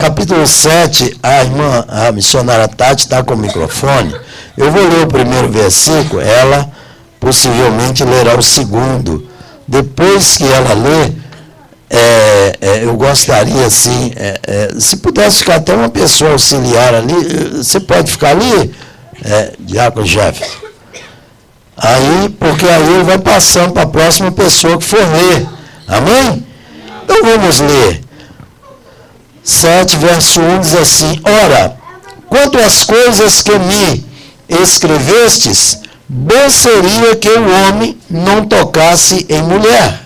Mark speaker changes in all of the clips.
Speaker 1: capítulo 7, a missionária Tati está com o microfone. Eu vou ler o primeiro versículo, ela possivelmente lerá o segundo. Depois que ela lê, eu gostaria, assim, se pudesse ficar até uma pessoa auxiliar ali, você pode ficar ali, Diácono Jefferson? Aí, porque aí ele vai passando para a próxima pessoa que for ler. Amém? Então vamos ler. 7, verso 1 diz assim: Ora, quanto às coisas que me escrevestes, bom seria que o homem não tocasse em mulher.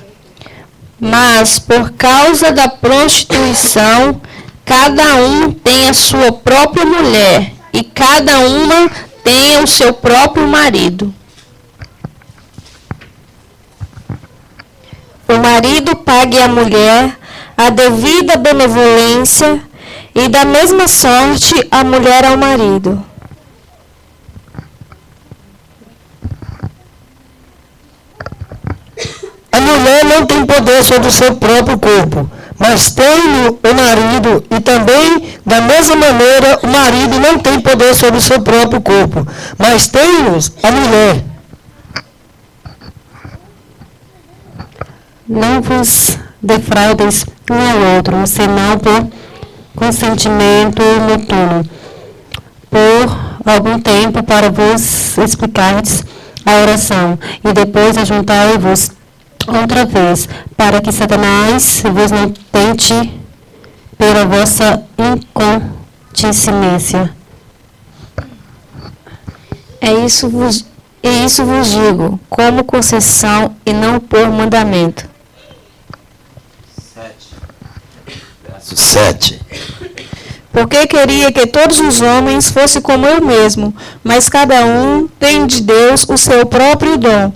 Speaker 2: Mas, por causa da prostituição, cada um tem a sua própria mulher, e cada uma tem o seu próprio marido. O marido pague à mulher a devida benevolência, e da mesma sorte a mulher ao marido.
Speaker 3: A mulher não tem poder sobre o seu próprio corpo, mas tem o marido, e também, da mesma maneira, o marido não tem poder sobre o seu próprio corpo, mas tem-nos a mulher.
Speaker 4: Não vos defraudeis um ao outro, senão por consentimento mútuo, por algum tempo, para vos explicardes a oração, e depois ajuntai-vos outra vez, para que Satanás vos não tente pela vossa incontinência.
Speaker 2: Isso vos digo, como concessão e não por mandamento.
Speaker 1: 7.
Speaker 2: Porque queria que todos os homens fossem como eu mesmo, mas cada um tem de Deus o seu próprio dom,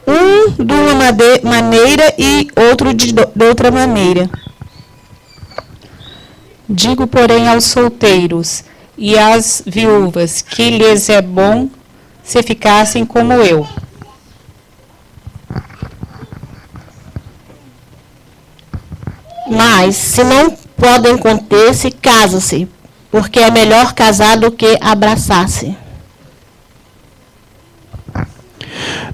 Speaker 2: um de uma maneira e outro de outra maneira.
Speaker 5: Digo, porém, aos solteiros e às viúvas que lhes é bom se ficassem como eu.
Speaker 2: Mas, se não podem conter-se, casam-se, porque é melhor casar do que abraçar-se.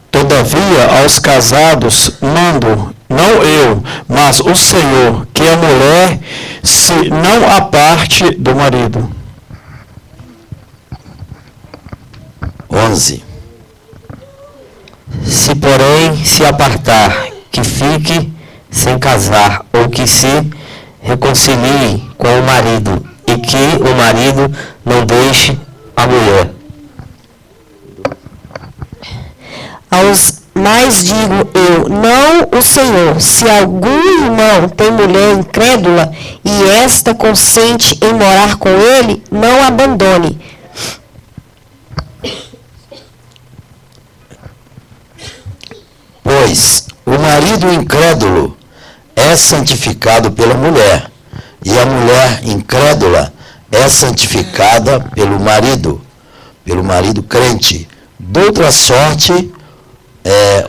Speaker 1: Todavia, aos casados mando, não eu, mas o Senhor, que a mulher se não aparte do marido. 11.
Speaker 6: Se, porém, se apartar, que fique sem casar, ou que se reconcilie com o marido, e que o marido não deixe a mulher.
Speaker 3: Mas digo eu, não o Senhor, se algum irmão tem mulher incrédula, e esta consente em morar com ele, não abandone.
Speaker 1: Pois o marido incrédulo é santificado pela mulher, e a mulher incrédula é santificada pelo marido crente. Doutra sorte,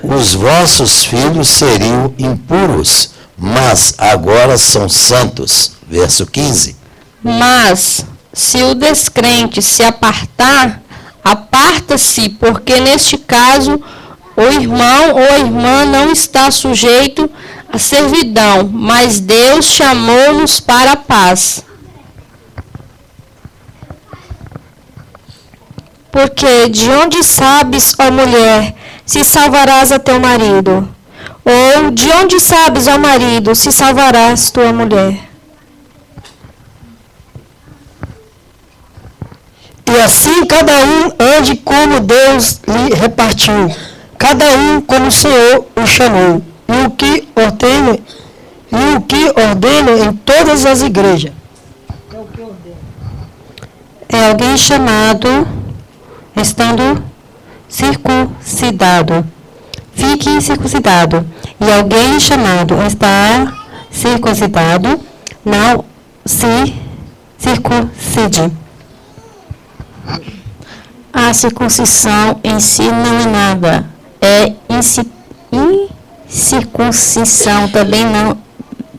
Speaker 1: os vossos filhos seriam impuros, mas agora são santos. Verso 15.
Speaker 2: Mas, se o descrente se apartar, aparta-se, porque neste caso o irmão ou a irmã não está sujeito à servidão, mas Deus chamou-nos para a paz. Porque de onde sabes, ó mulher, se salvarás a teu marido? Ou de onde sabes, ó marido, se salvarás tua mulher?
Speaker 3: E assim cada um ande como Deus lhe repartiu, cada um como o Senhor o chamou, e o que ordena em todas as igrejas.
Speaker 4: É alguém chamado, estando circuncidado, fique circuncidado. E alguém chamado está circuncidado, não se circuncide.
Speaker 2: A circuncisão em si não é nada. Incircuncisão também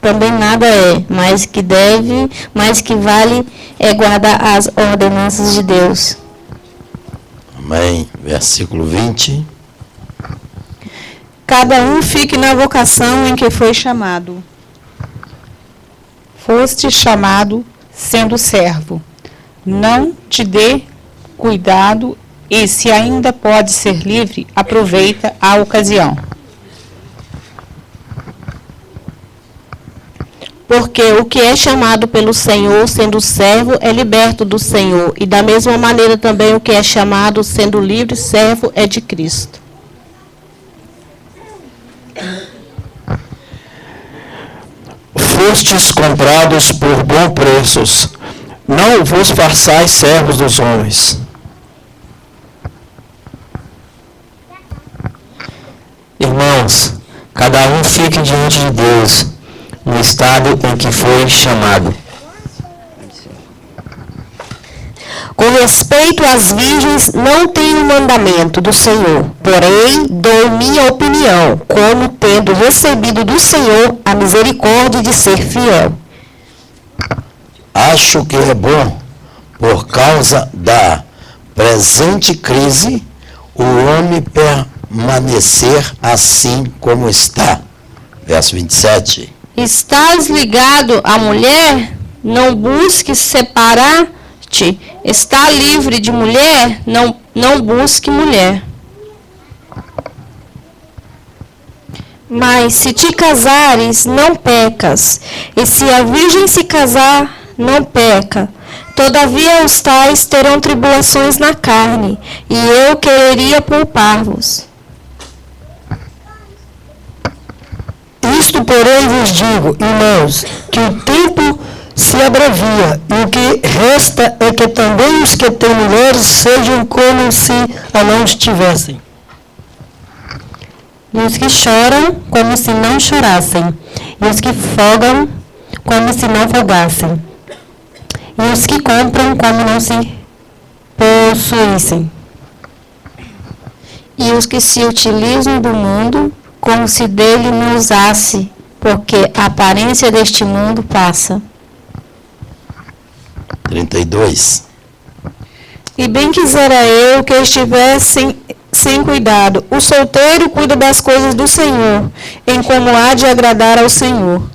Speaker 2: também nada é, mas que vale é guardar as ordenanças de Deus.
Speaker 1: Amém. Versículo 20.
Speaker 5: Cada um fique na vocação em que foi chamado. Foste chamado sendo servo. Não te dê cuidado e, se ainda pode ser livre, aproveita a ocasião.
Speaker 4: Porque o que é chamado pelo Senhor, sendo servo, é liberto do Senhor. E da mesma maneira também o que é chamado, sendo livre, servo, é de Cristo.
Speaker 7: Fostes comprados por bom preços. Não vos façais servos dos homens.
Speaker 6: Irmãos, cada um fique diante de Deus no estado em que foi chamado.
Speaker 4: Com respeito às virgens, não tenho mandamento do Senhor, porém dou minha opinião, como tendo recebido do Senhor a misericórdia de ser fiel.
Speaker 1: Acho que é bom, por causa da presente crise, o homem permanecer assim como está. Verso 27.
Speaker 2: Estás ligado à mulher? Não busque separar-te. Está livre de mulher? Não busque mulher.
Speaker 4: Mas se te casares, não pecas, e se a virgem se casar, não peca. Todavia os tais terão tribulações na carne, e eu quereria poupar-vos.
Speaker 3: Isto, porém, vos digo, irmãos, que o tempo se abrevia, e o que resta é que também os que têm mulheres sejam como se a não tivessem.
Speaker 4: E os que choram, como se não chorassem, e os que folgam, como se não folgassem, e os que compram, como não se possuíssem.
Speaker 2: E os que se utilizam do mundo, como se dele não usasse, porque a aparência deste mundo passa.
Speaker 1: 32.
Speaker 5: E bem quisera eu que estivessem sem cuidado. O solteiro cuida das coisas do Senhor, em como há de agradar ao Senhor.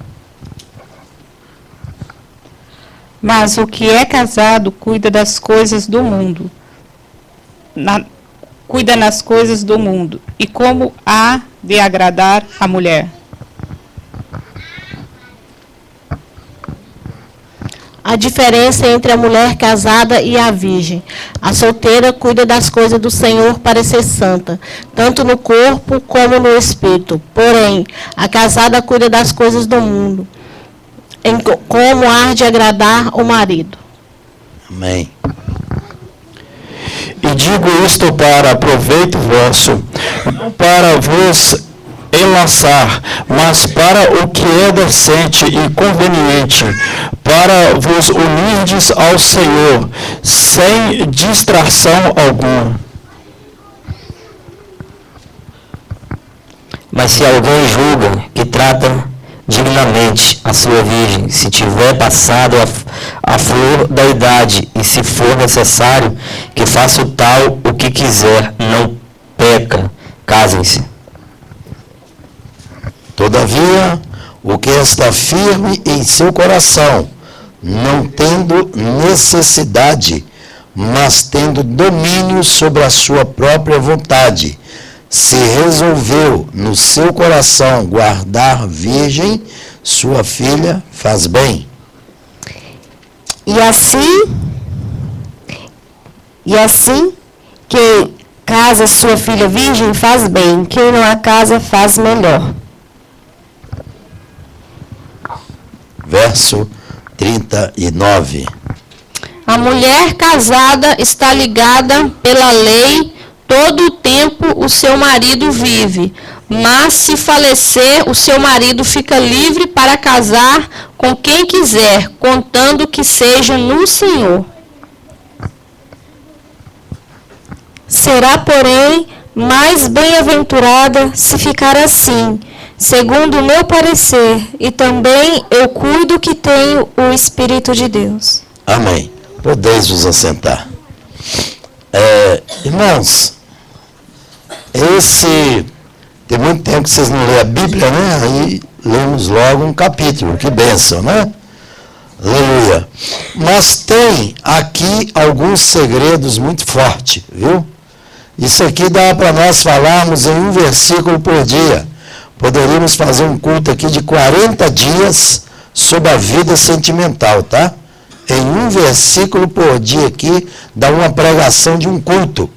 Speaker 5: Mas o que é casado cuida das coisas do mundo. Cuida nas coisas do mundo, e como há de agradar a mulher.
Speaker 4: A diferença entre a mulher casada e a virgem. A solteira cuida das coisas do Senhor para ser santa, tanto no corpo como no espírito. Porém, a casada cuida das coisas do mundo, em como há de agradar o marido.
Speaker 1: Amém.
Speaker 7: E digo isto para proveito vosso, não para vos enlaçar, mas para o que é decente e conveniente, para vos unirdes ao Senhor, sem distração alguma.
Speaker 6: Mas se alguém julga que trata dignamente a sua virgem, se tiver passado a flor da idade, e se for necessário que faça o tal o que quiser, não peca, casem-se.
Speaker 1: Todavia, o que está firme em seu coração, não tendo necessidade, mas tendo domínio sobre a sua própria vontade, se resolveu no seu coração guardar virgem, sua filha faz bem.
Speaker 4: E assim que casa sua filha virgem faz bem, quem não a casa faz melhor.
Speaker 1: Verso 39.
Speaker 2: A mulher casada está ligada pela lei, todo o tempo o seu marido vive, mas se falecer, o seu marido fica livre para casar com quem quiser, contando que seja no Senhor.
Speaker 4: Será, porém, mais bem-aventurada se ficar assim,
Speaker 5: segundo o meu parecer, e também eu cuido que tenho o Espírito de Deus.
Speaker 1: Amém. Podeis vos assentar. Irmãos, tem muito tempo que vocês não lêem a Bíblia, né? Aí lemos logo um capítulo, que bênção, né? Aleluia. Mas tem aqui alguns segredos muito fortes, viu? Isso aqui dá para nós falarmos em um versículo por dia. Poderíamos fazer um culto aqui de 40 dias sobre a vida sentimental, tá? Em um versículo por dia aqui, dá uma pregação de um culto.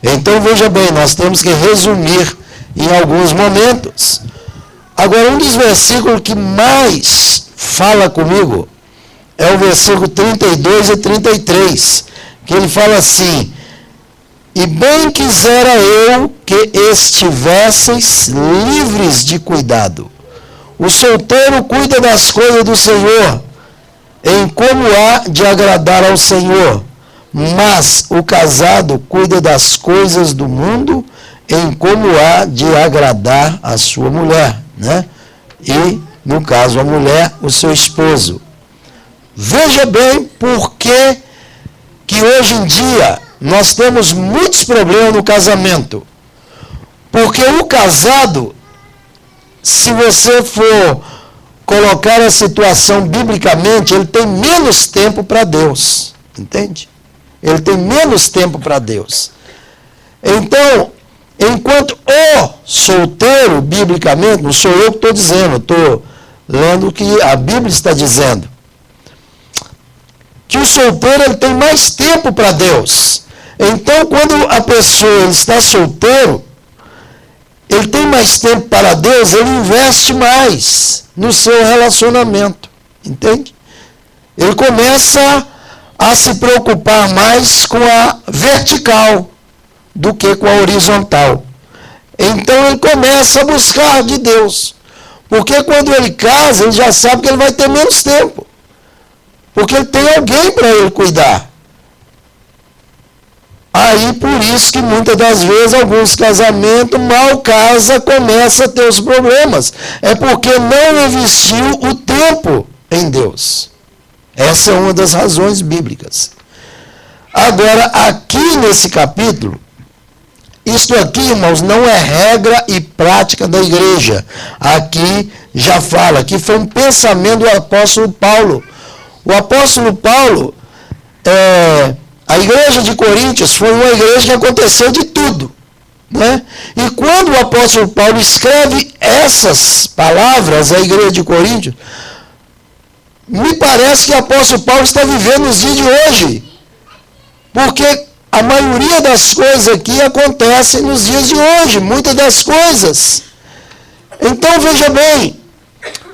Speaker 1: Então, veja bem, nós temos que resumir em alguns momentos. Agora, um dos versículos que mais fala comigo é o versículo 32 e 33, que ele fala assim: e bem quisera eu que estivesseis livres de cuidado. O solteiro cuida das coisas do Senhor, em como há de agradar ao Senhor, mas o casado cuida das coisas do mundo, em como há de agradar a sua mulher, né? E, no caso, a mulher, o seu esposo. Veja bem por que hoje em dia nós temos muitos problemas no casamento. Porque o casado, se você for colocar a situação biblicamente, ele tem menos tempo para Deus. Entende? Ele tem menos tempo para Deus. Então, enquanto o solteiro, biblicamente, não sou eu que estou dizendo, estou lendo o que a Bíblia está dizendo, que o solteiro ele tem mais tempo para Deus. Então, quando a pessoa está solteiro, ele tem mais tempo para Deus, ele investe mais no seu relacionamento. Entende? Ele começa a se preocupar mais com a vertical do que com a horizontal. Então, ele começa a buscar de Deus. Porque quando ele casa, ele já sabe que ele vai ter menos tempo. Porque ele tem alguém para ele cuidar. Aí, por isso que muitas das vezes, alguns casamentos, mal casa, começa a ter os problemas. É porque não investiu o tempo em Deus. Essa é uma das razões bíblicas. Agora, aqui nesse capítulo, isto aqui, irmãos, não é regra e prática da igreja. Aqui já fala, aqui foi um pensamento do apóstolo Paulo. O apóstolo Paulo, a igreja de Coríntios foi uma igreja que aconteceu de tudo. Né? E quando o apóstolo Paulo escreve essas palavras à igreja de Coríntios, me parece que o apóstolo Paulo está vivendo nos dias de hoje. Porque a maioria das coisas aqui acontecem nos dias de hoje, muitas das coisas. Então, veja bem,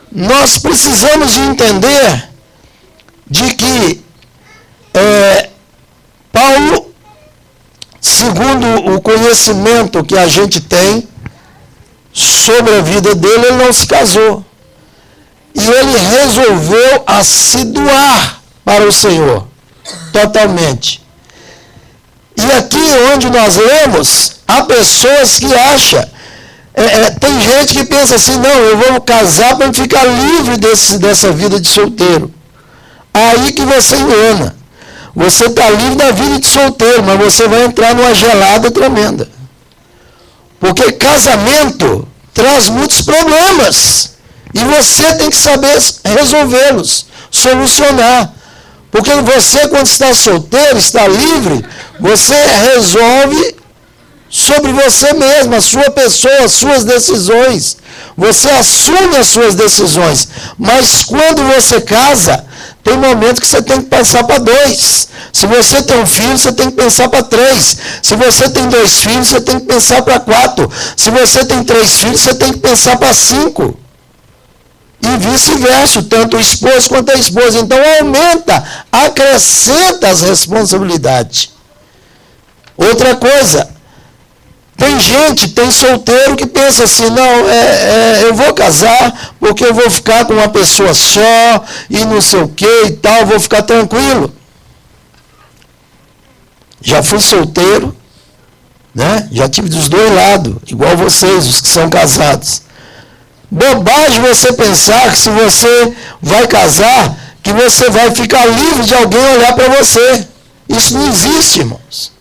Speaker 1: nós precisamos de entender de que Paulo, segundo o conhecimento que a gente tem sobre a vida dele, ele não se casou. E ele resolveu se doar para o Senhor, totalmente. E aqui onde nós lemos, há pessoas que acham, tem gente que pensa assim, não, eu vou casar para ficar livre dessa vida de solteiro. Aí que você engana. Você está livre da vida de solteiro, mas você vai entrar numa gelada tremenda. Porque casamento traz muitos problemas. E você tem que saber resolvê-los, solucionar. Porque você, quando está solteiro, está livre, você resolve sobre você mesmo, a sua pessoa, as suas decisões. Você assume as suas decisões. Mas quando você casa, tem momentos que você tem que pensar para 2. Se você tem um filho, você tem que pensar para 3. Se você tem 2 filhos, você tem que pensar para 4. Se você tem 3 filhos, você tem que pensar para 5. E vice-versa, tanto o esposo quanto a esposa. Então aumenta, acrescenta as responsabilidades. Outra coisa, tem solteiro que pensa assim, não, eu vou casar porque eu vou ficar com uma pessoa só e não sei o que e tal, vou ficar tranquilo. Já fui solteiro, né? Já tive dos dois lados, igual vocês, os que são casados. Bobagem você pensar que se você vai casar, que você vai ficar livre de alguém olhar para você. Isso não existe, irmãos.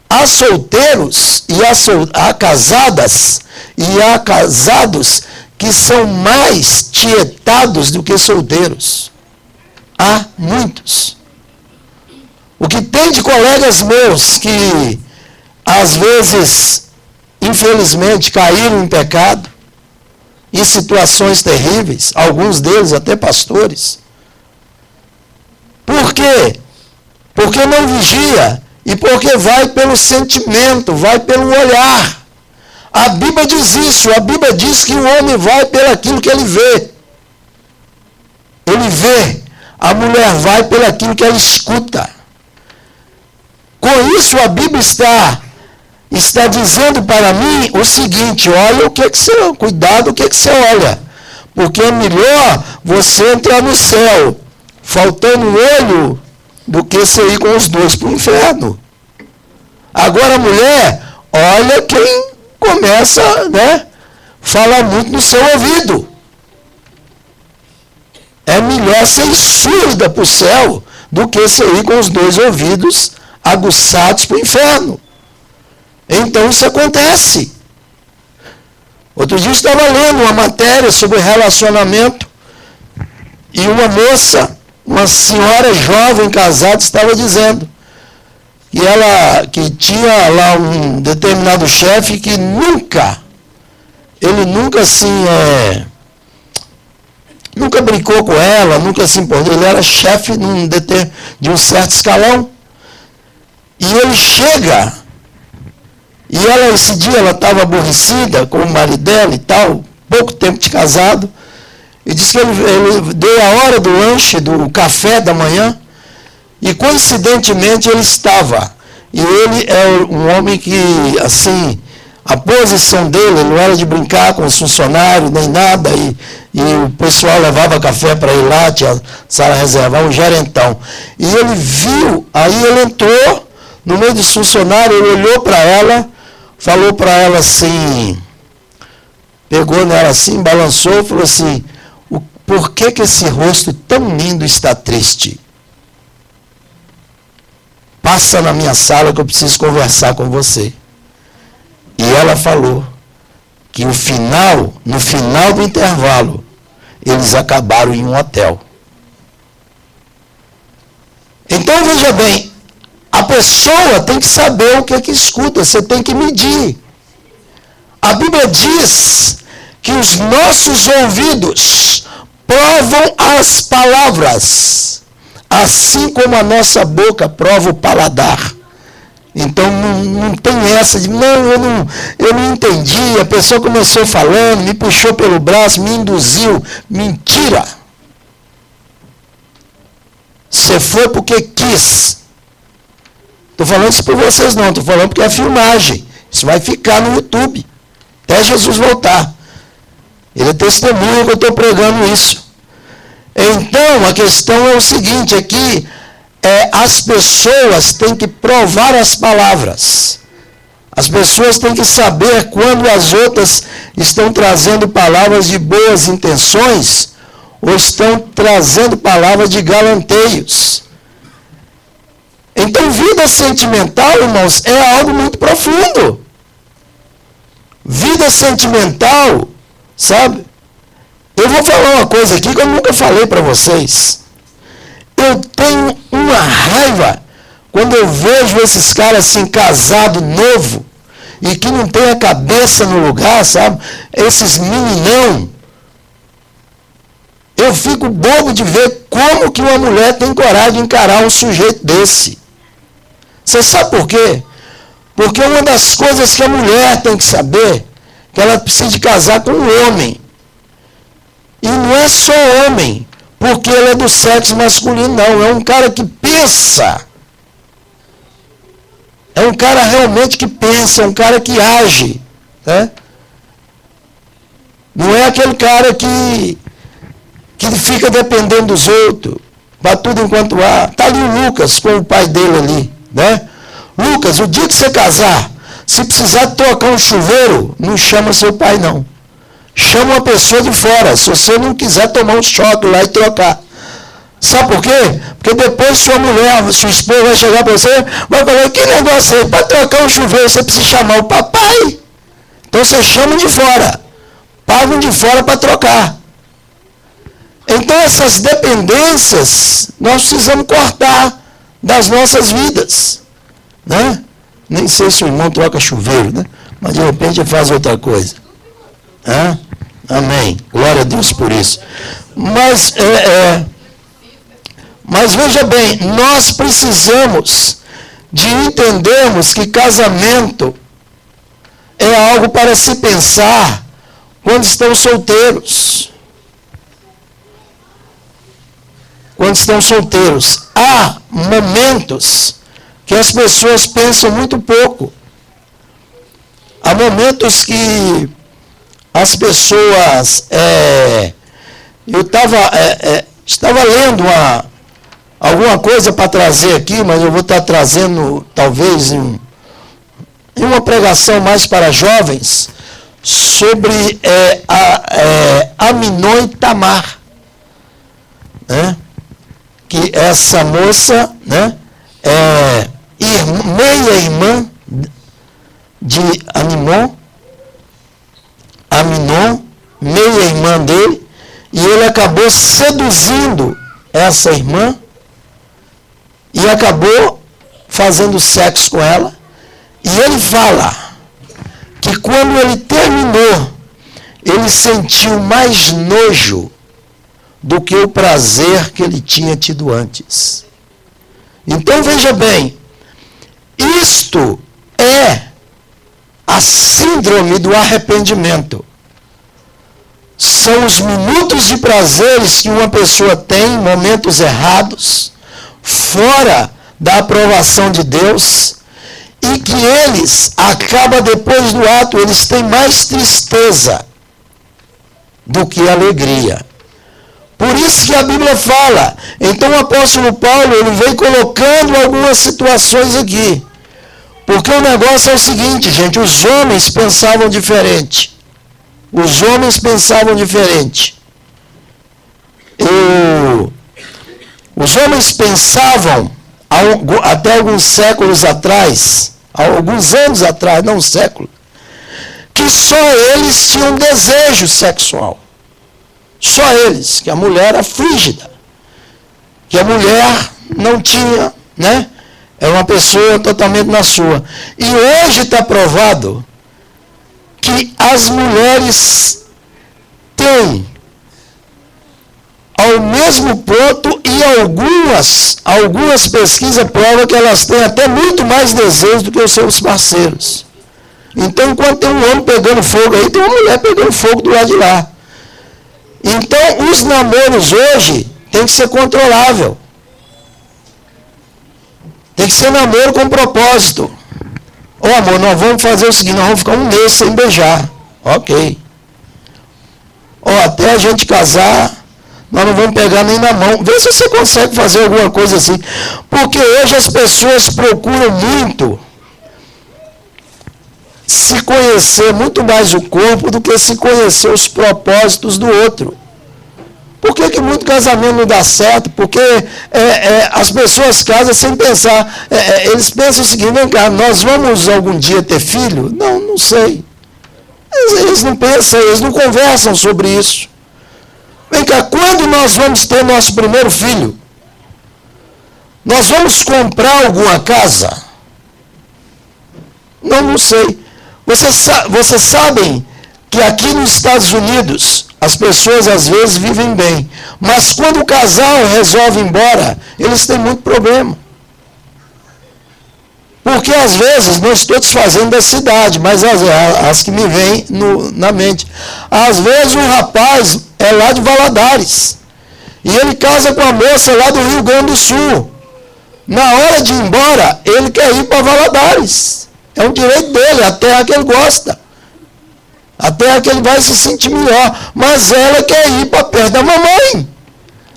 Speaker 1: Há solteiros e há casadas e há casados que são mais tietados do que solteiros. Há muitos. O que tem de colegas meus que, às vezes, infelizmente, caíram em pecado, em situações terríveis, alguns deles até pastores. Por quê? Porque não vigia e porque vai pelo sentimento, vai pelo olhar. A Bíblia diz isso, a Bíblia diz que o homem vai pelo aquilo que ele vê. Ele vê, a mulher vai pelo aquilo que ela escuta. Com isso a Bíblia está dizendo para mim o seguinte: olha o que você, cuidado o que você olha, porque é melhor você entrar no céu faltando um olho do que você ir com os dois para o inferno. Agora a mulher, olha quem começa, falar muito no seu ouvido. É melhor ser surda para o céu do que você ir com os dois ouvidos aguçados para o inferno. Então isso acontece. Outro dia eu estava lendo uma matéria sobre relacionamento e uma moça, uma senhora jovem casada, estava dizendo que tinha lá um determinado chefe que ele nunca assim, nunca brincou com ela, nunca se importou. Ele era chefe de um certo escalão. E ele chega, e esse dia ela estava aborrecida com o marido dela e tal, pouco tempo de casado, e disse que ele deu a hora do lanche, do café da manhã, e coincidentemente ele estava. E ele é um homem que, assim, a posição dele não era de brincar com os funcionários, nem nada, e o pessoal levava café para ir lá, tinha sala reservada, um gerentão. E ele viu, aí ele entrou no meio dos funcionários, ele olhou para ela, falou para ela assim, pegou nela assim, balançou e falou assim: por que esse rosto tão lindo está triste? Passa na minha sala que eu preciso conversar com você. E ela falou que no final do intervalo, eles acabaram em um hotel. Então veja bem, a pessoa tem que saber o que escuta, você tem que medir. A Bíblia diz que os nossos ouvidos provam as palavras, assim como a nossa boca prova o paladar. Então não tem essa de, eu não entendi, a pessoa começou falando, me puxou pelo braço, me induziu. Mentira! Você foi porque quis. Estou falando isso para vocês não, estou falando porque é filmagem. Isso vai ficar no YouTube, até Jesus voltar. Ele é testemunha que eu estou pregando isso. Então, a questão é o seguinte, aqui, as pessoas têm que provar as palavras. As pessoas têm que saber quando as outras estão trazendo palavras de boas intenções ou estão trazendo palavras de galanteios. Então, vida sentimental, irmãos, é algo muito profundo. Vida sentimental, sabe? Eu vou falar uma coisa aqui que eu nunca falei para vocês. Eu tenho uma raiva quando eu vejo esses caras assim, casado novo, e que não tem a cabeça no lugar, sabe? Esses meninão. Eu fico bobo de ver como que uma mulher tem coragem de encarar um sujeito desse. Você sabe por quê? Porque uma das coisas que a mulher tem que saber, que ela precisa de casar com um homem. E não é só homem, porque ele é do sexo masculino, não. É um cara que pensa. É um cara realmente que pensa, um cara que age. Né? Não é aquele cara que fica dependendo dos outros, para tudo enquanto há. Está ali o Lucas com o pai dele ali. Né? Lucas, o dia que você casar, se precisar trocar um chuveiro, não chama seu pai não. chama uma pessoa de fora, se você não quiser tomar um choque lá e trocar. Sabe por quê? Porque depois sua mulher, sua esposa vai chegar para você, vai falar, que negócio é? Para trocar um chuveiro, você precisa chamar o papai. Então você chama de fora. Pagam de fora para trocar. Então essas dependências, nós precisamos cortar das nossas vidas. Né? Nem sei se o irmão troca chuveiro, né? Mas de repente ele faz outra coisa. Amém. Glória a Deus por isso. Mas veja bem, nós precisamos de entendermos que casamento é algo para se pensar quando estão solteiros. Quando estão solteiros. Há momentos que as pessoas pensam muito pouco. Há momentos que as pessoas... eu estava lendo alguma coisa para trazer aqui, mas eu vou estar trazendo, talvez, em uma pregação mais para jovens, sobre Aminon e Tamar. Né? Que essa moça, né, é meia-irmã de Aminon, meia-irmã dele, e ele acabou seduzindo essa irmã e acabou fazendo sexo com ela. E ele fala que quando ele terminou, ele sentiu mais nojo do que o prazer que ele tinha tido antes. Então veja bem, isto é a síndrome do arrependimento. São os minutos de prazeres que uma pessoa tem, momentos errados, fora da aprovação de Deus, e que eles acabam depois do ato, eles têm mais tristeza do que alegria. Por isso que a Bíblia fala. Então o apóstolo Paulo, ele vem colocando algumas situações aqui. Porque o negócio é o seguinte, gente, os homens pensavam diferente. Os homens pensavam diferente. Os homens pensavam, até alguns séculos atrás, alguns anos atrás, não um século, que só eles tinham desejo sexual. Só eles, que a mulher era frígida. Que a mulher não tinha, né? Era uma pessoa totalmente na sua. E hoje está provado que as mulheres têm ao mesmo ponto, e algumas pesquisas provam que elas têm até muito mais desejo do que os seus parceiros. Então, enquanto tem um homem pegando fogo aí, tem uma mulher pegando fogo do lado de lá. Então, os namoros hoje tem que ser controlável. Tem que ser namoro com propósito. Ô amor, nós vamos fazer o seguinte, nós vamos ficar um mês sem beijar. Ok. Até a gente casar, nós não vamos pegar nem na mão. Vê se você consegue fazer alguma coisa assim. Porque hoje as pessoas procuram muito se conhecer muito mais o corpo do que se conhecer os propósitos do outro. Por que muito casamento não dá certo? Porque as pessoas casam sem pensar. Eles pensam o seguinte, vem cá, nós vamos algum dia ter filho? Não sei. Eles não pensam, eles não conversam sobre isso. Vem cá, quando nós vamos ter nosso primeiro filho? Nós vamos comprar alguma casa? Não sei. Vocês sabem que aqui nos Estados Unidos as pessoas às vezes vivem bem, mas quando o casal resolve ir embora, eles têm muito problema. Porque às vezes, não estou desfazendo da cidade, mas as que me vêm na mente. Às vezes o rapaz é lá de Valadares, e ele casa com a moça lá do Rio Grande do Sul. Na hora de ir embora, ele quer ir para Valadares. É um direito dele, a terra que ele gosta. A terra que ele vai se sentir melhor. Mas ela quer ir para perto da mamãe,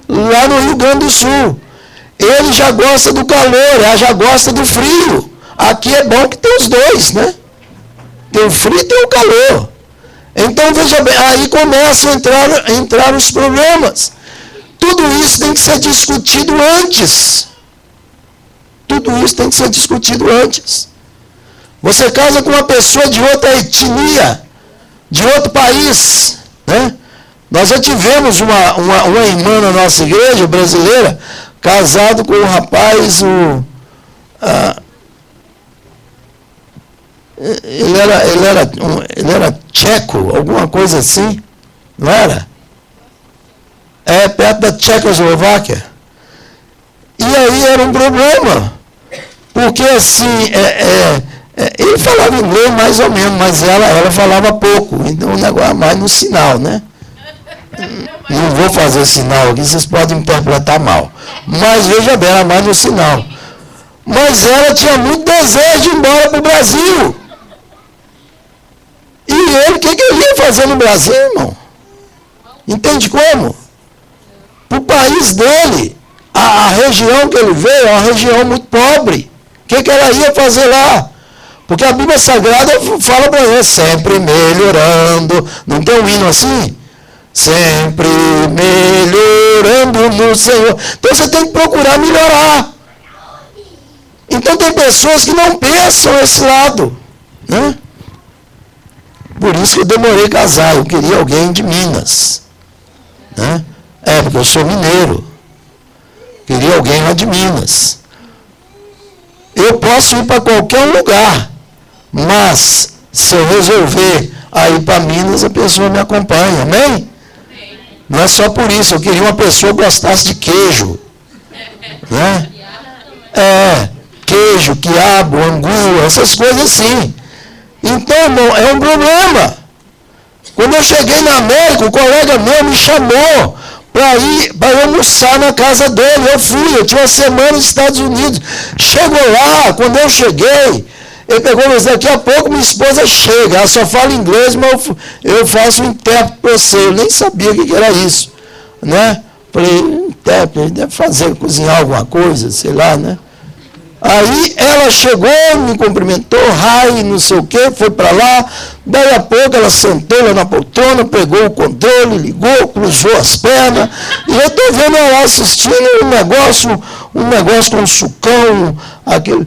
Speaker 1: lá no Rio Grande do Sul. Ele já gosta do calor, ela já gosta do frio. Aqui é bom que tem os dois, né? Tem o frio e tem o calor. Então, veja bem, aí começam a entrar os problemas. Tudo isso tem que ser discutido antes. Tudo isso tem que ser discutido antes. Você casa com uma pessoa de outra etnia, de outro país, né? Nós já tivemos uma irmã na nossa igreja brasileira, casado com um rapaz, ele era tcheco, alguma coisa assim, não era? Perto da Tchecoslováquia. E aí era um problema, porque assim, ele falava inglês mais ou menos, mas ela falava pouco, então o negócio é mais no sinal, né? Não vou fazer sinal aqui, vocês podem interpretar mal. Mas veja bem, era mais no sinal. Mas ela tinha muito desejo de ir embora para o Brasil. E ele, o que ele ia fazer no Brasil, irmão? Entende como? Para o país dele, a região que ele veio é uma região muito pobre. O que ela ia fazer lá? Porque a Bíblia Sagrada fala para ele, sempre melhorando. Não tem um hino assim? Sempre melhorando no Senhor. Então você tem que procurar melhorar. Então tem pessoas que não pensam esse lado, né? Por isso que eu demorei a casar. Eu queria alguém de Minas, né? Porque eu sou mineiro. Queria alguém lá de Minas. Eu posso ir para qualquer lugar, mas se eu resolver ir para Minas, a pessoa me acompanha, amém? Não é só por isso, eu queria uma pessoa que gostasse de queijo, né? Queijo, quiabo, angu, essas coisas assim. Então, irmão, é um problema. Quando eu cheguei na América, o colega meu me chamou para eu almoçar na casa dele. Eu fui, eu tinha uma semana nos Estados Unidos. Chegou lá, quando eu cheguei, ele pegou e disse, daqui a pouco minha esposa chega, ela só fala inglês, mas eu faço um intérprete para você. Eu nem sabia o que era isso, né? Falei, intérprete, deve fazer, cozinhar alguma coisa, sei lá, né? Aí ela chegou, me cumprimentou, não sei o quê, foi para lá. Daí a pouco ela sentou lá na poltrona, pegou o controle, ligou, cruzou as pernas. E eu estou vendo ela assistindo um negócio com um sucão, aquele,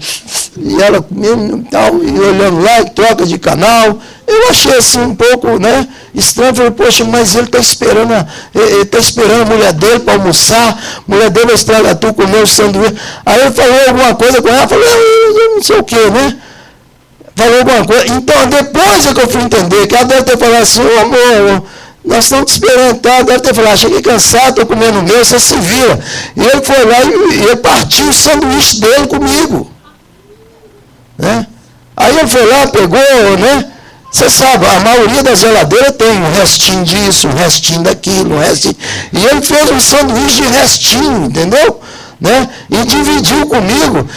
Speaker 1: e ela comendo e tal, e olhando lá, e troca de canal. Eu achei assim um pouco, né, estranho. Falei, poxa, mas ele está esperando a mulher dele para almoçar, a mulher dele vai estragar tudo, comer o sanduíche. Aí eu falei alguma coisa com ela, falei, eu não sei o quê, né? Falou alguma coisa. Então, depois é que eu fui entender, que ela deve ter falado assim, amor, nós estamos te esperando, tá? Deve ter falado, cheguei cansado, estou comendo o meu, você se vira. E ele foi lá e ele partiu o sanduíche dele comigo. Né? Aí ele foi lá, pegou, né? Você sabe, a maioria da geladeira tem um restinho disso, um restinho daquilo, um restinho. E ele fez um sanduíche de restinho, entendeu? Né? E dividiu comigo.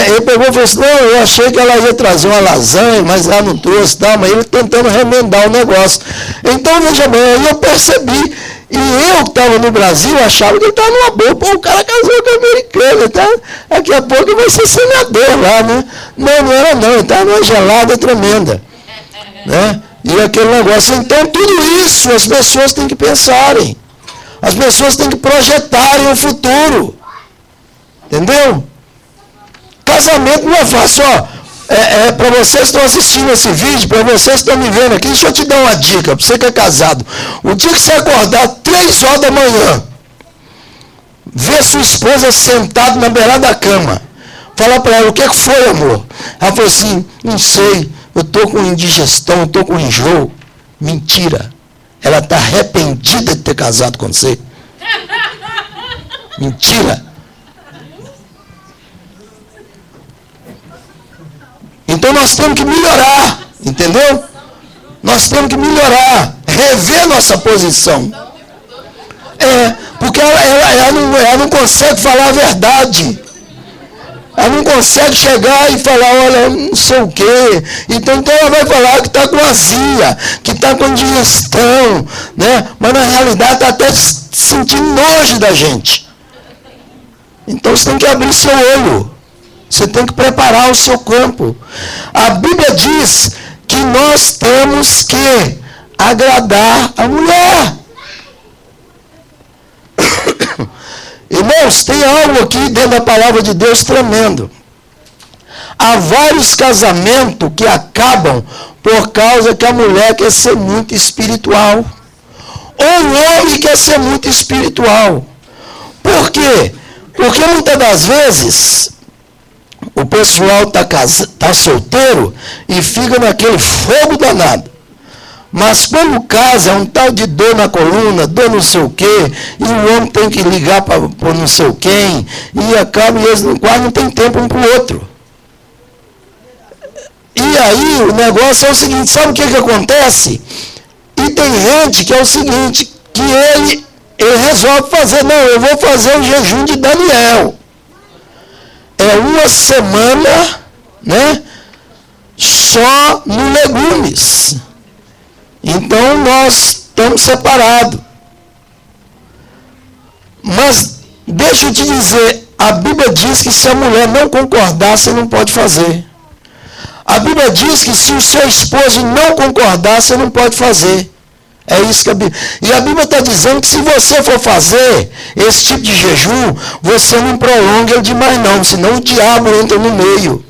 Speaker 1: Ele pegou e falou assim, não, eu achei que ela ia trazer uma lasanha, mas ela não trouxe, tá? Mas ele tentando remendar o negócio. Então, veja bem, aí eu percebi. E eu que estava no Brasil, achava que ele estava numa boa. Pô, o cara casou com a americana, tá? Daqui a pouco vai ser senador lá, né? Não era não, ele estava numa gelada tremenda. Né? E aquele negócio. Então, tudo isso as pessoas têm que pensarem. As pessoas têm que projetarem o futuro. Entendeu? Casamento não é fácil. Para vocês que estão assistindo esse vídeo, para vocês que estão me vendo aqui, deixa eu te dar uma dica, para você que é casado. O dia que você acordar 3 horas da manhã, ver sua esposa sentada na beirada da cama, falar para ela, o que foi, amor? Ela falou assim, não sei, eu estou com indigestão, eu estou com enjoo. Mentira. Ela está arrependida de ter casado com você. Mentira. Então nós temos que melhorar, entendeu? Nós temos que melhorar, rever nossa posição. Porque ela não consegue falar a verdade. Ela não consegue chegar e falar, olha, não sei o quê. Então ela vai falar que está com azia, que está com indigestão, né? Mas na realidade está até sentindo nojo da gente. Então você tem que abrir seu olho. Você tem que preparar o seu campo. A Bíblia diz que nós temos que agradar a mulher. Irmãos, tem algo aqui dentro da palavra de Deus tremendo. Há vários casamentos que acabam por causa que a mulher quer ser muito espiritual. Ou o homem quer ser muito espiritual. Por quê? Porque muitas das vezes o pessoal tá solteiro e fica naquele fogo danado. Mas quando casa, é um tal de dor na coluna, dor não sei o quê, e o homem tem que ligar para não sei o quem, e acaba, e eles quase não tem tempo um para o outro. E aí o negócio é o seguinte, sabe o que acontece? E tem gente que é o seguinte, que ele resolve fazer, não, eu vou fazer o jejum de Daniel. É uma semana, né, só no legumes. Então nós estamos separados. Mas deixa eu te dizer, a Bíblia diz que se a mulher não concordar, você não pode fazer. A Bíblia diz que se o seu esposo não concordar, você não pode fazer. É isso que a Bíblia... E a Bíblia está dizendo que se você for fazer esse tipo de jejum, você não prolonga ele demais não, senão o diabo entra no meio.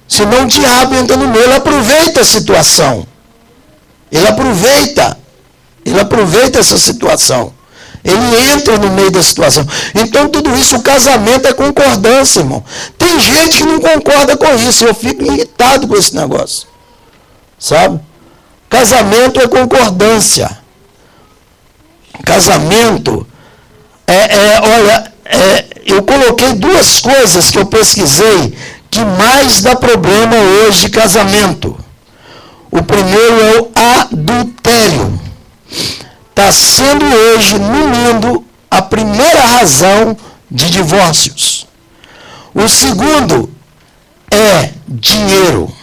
Speaker 1: Senão o diabo entra no meio, ele aproveita a situação. Ele aproveita essa situação. Ele entra no meio da situação. Então, tudo isso, o casamento é concordância, irmão. Tem gente que não concorda com isso. Eu fico irritado com esse negócio. Sabe? Casamento é concordância. Casamento eu coloquei duas coisas que eu pesquisei que mais dá problema hoje de casamento. O primeiro é o adultério. Está sendo hoje no mundo a primeira razão de divórcios. O segundo é dinheiro,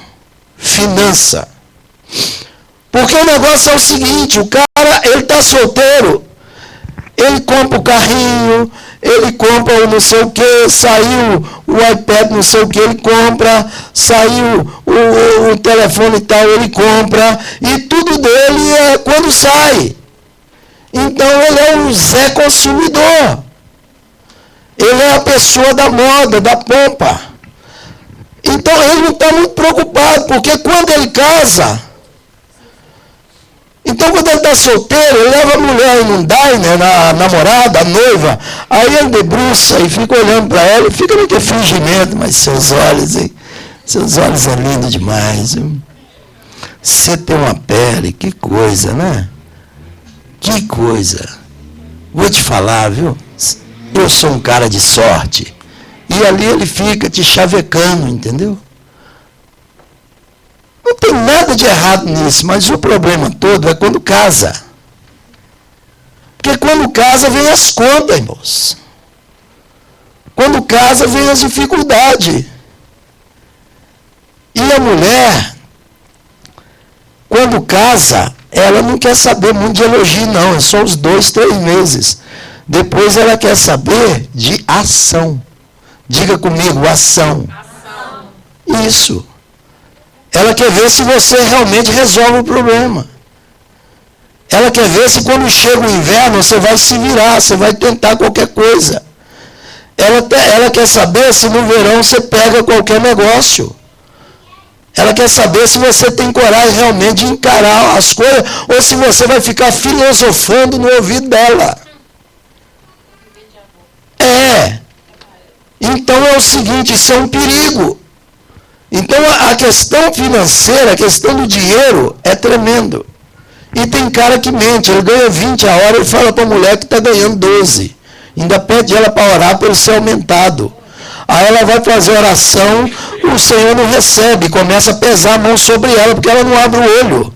Speaker 1: finança. Porque o negócio é o seguinte, o cara, ele está solteiro, ele compra o carrinho, ele compra o não sei o que, saiu o iPad não sei o que, ele compra, saiu o telefone e tal, ele compra, e tudo dele é quando sai. Então ele é um Zé consumidor. Ele é a pessoa da moda, da pompa. Então ele não está muito preocupado, porque quando ele casa, então quando ele está solteiro, ele leva a mulher em um diner, a namorada, a noiva, aí ele debruça e fica olhando para ela e fica naquele fingimento, mas seus olhos é lindo demais. Você tem uma pele, que coisa, né? Que coisa. Vou te falar, viu? Eu sou um cara de sorte. E ali ele fica te chavecando, entendeu? Não tem nada de errado nisso, mas o problema todo é quando casa. Porque quando casa vem as contas, irmãos. Quando casa vem as dificuldades. E a mulher, quando casa, ela não quer saber muito de elogio, não. É só os 2, 3 meses. Depois ela quer saber de ação. Diga comigo, ação. Isso. Ela quer ver se você realmente resolve o problema. Ela quer ver se quando chega o inverno você vai se virar, você vai tentar qualquer coisa. Ela quer saber se no verão você pega qualquer negócio. Ela quer saber se você tem coragem realmente de encarar as coisas ou se você vai ficar filosofando no ouvido dela. Então é o seguinte, isso é um perigo. Então a questão financeira, a questão do dinheiro é tremendo. E tem cara que mente, ele ganha 20 a hora e fala para a mulher que está ganhando 12. Ainda pede ela para orar para ele ser aumentado. Aí ela vai fazer oração, o Senhor não recebe, começa a pesar a mão sobre ela, porque ela não abre o olho.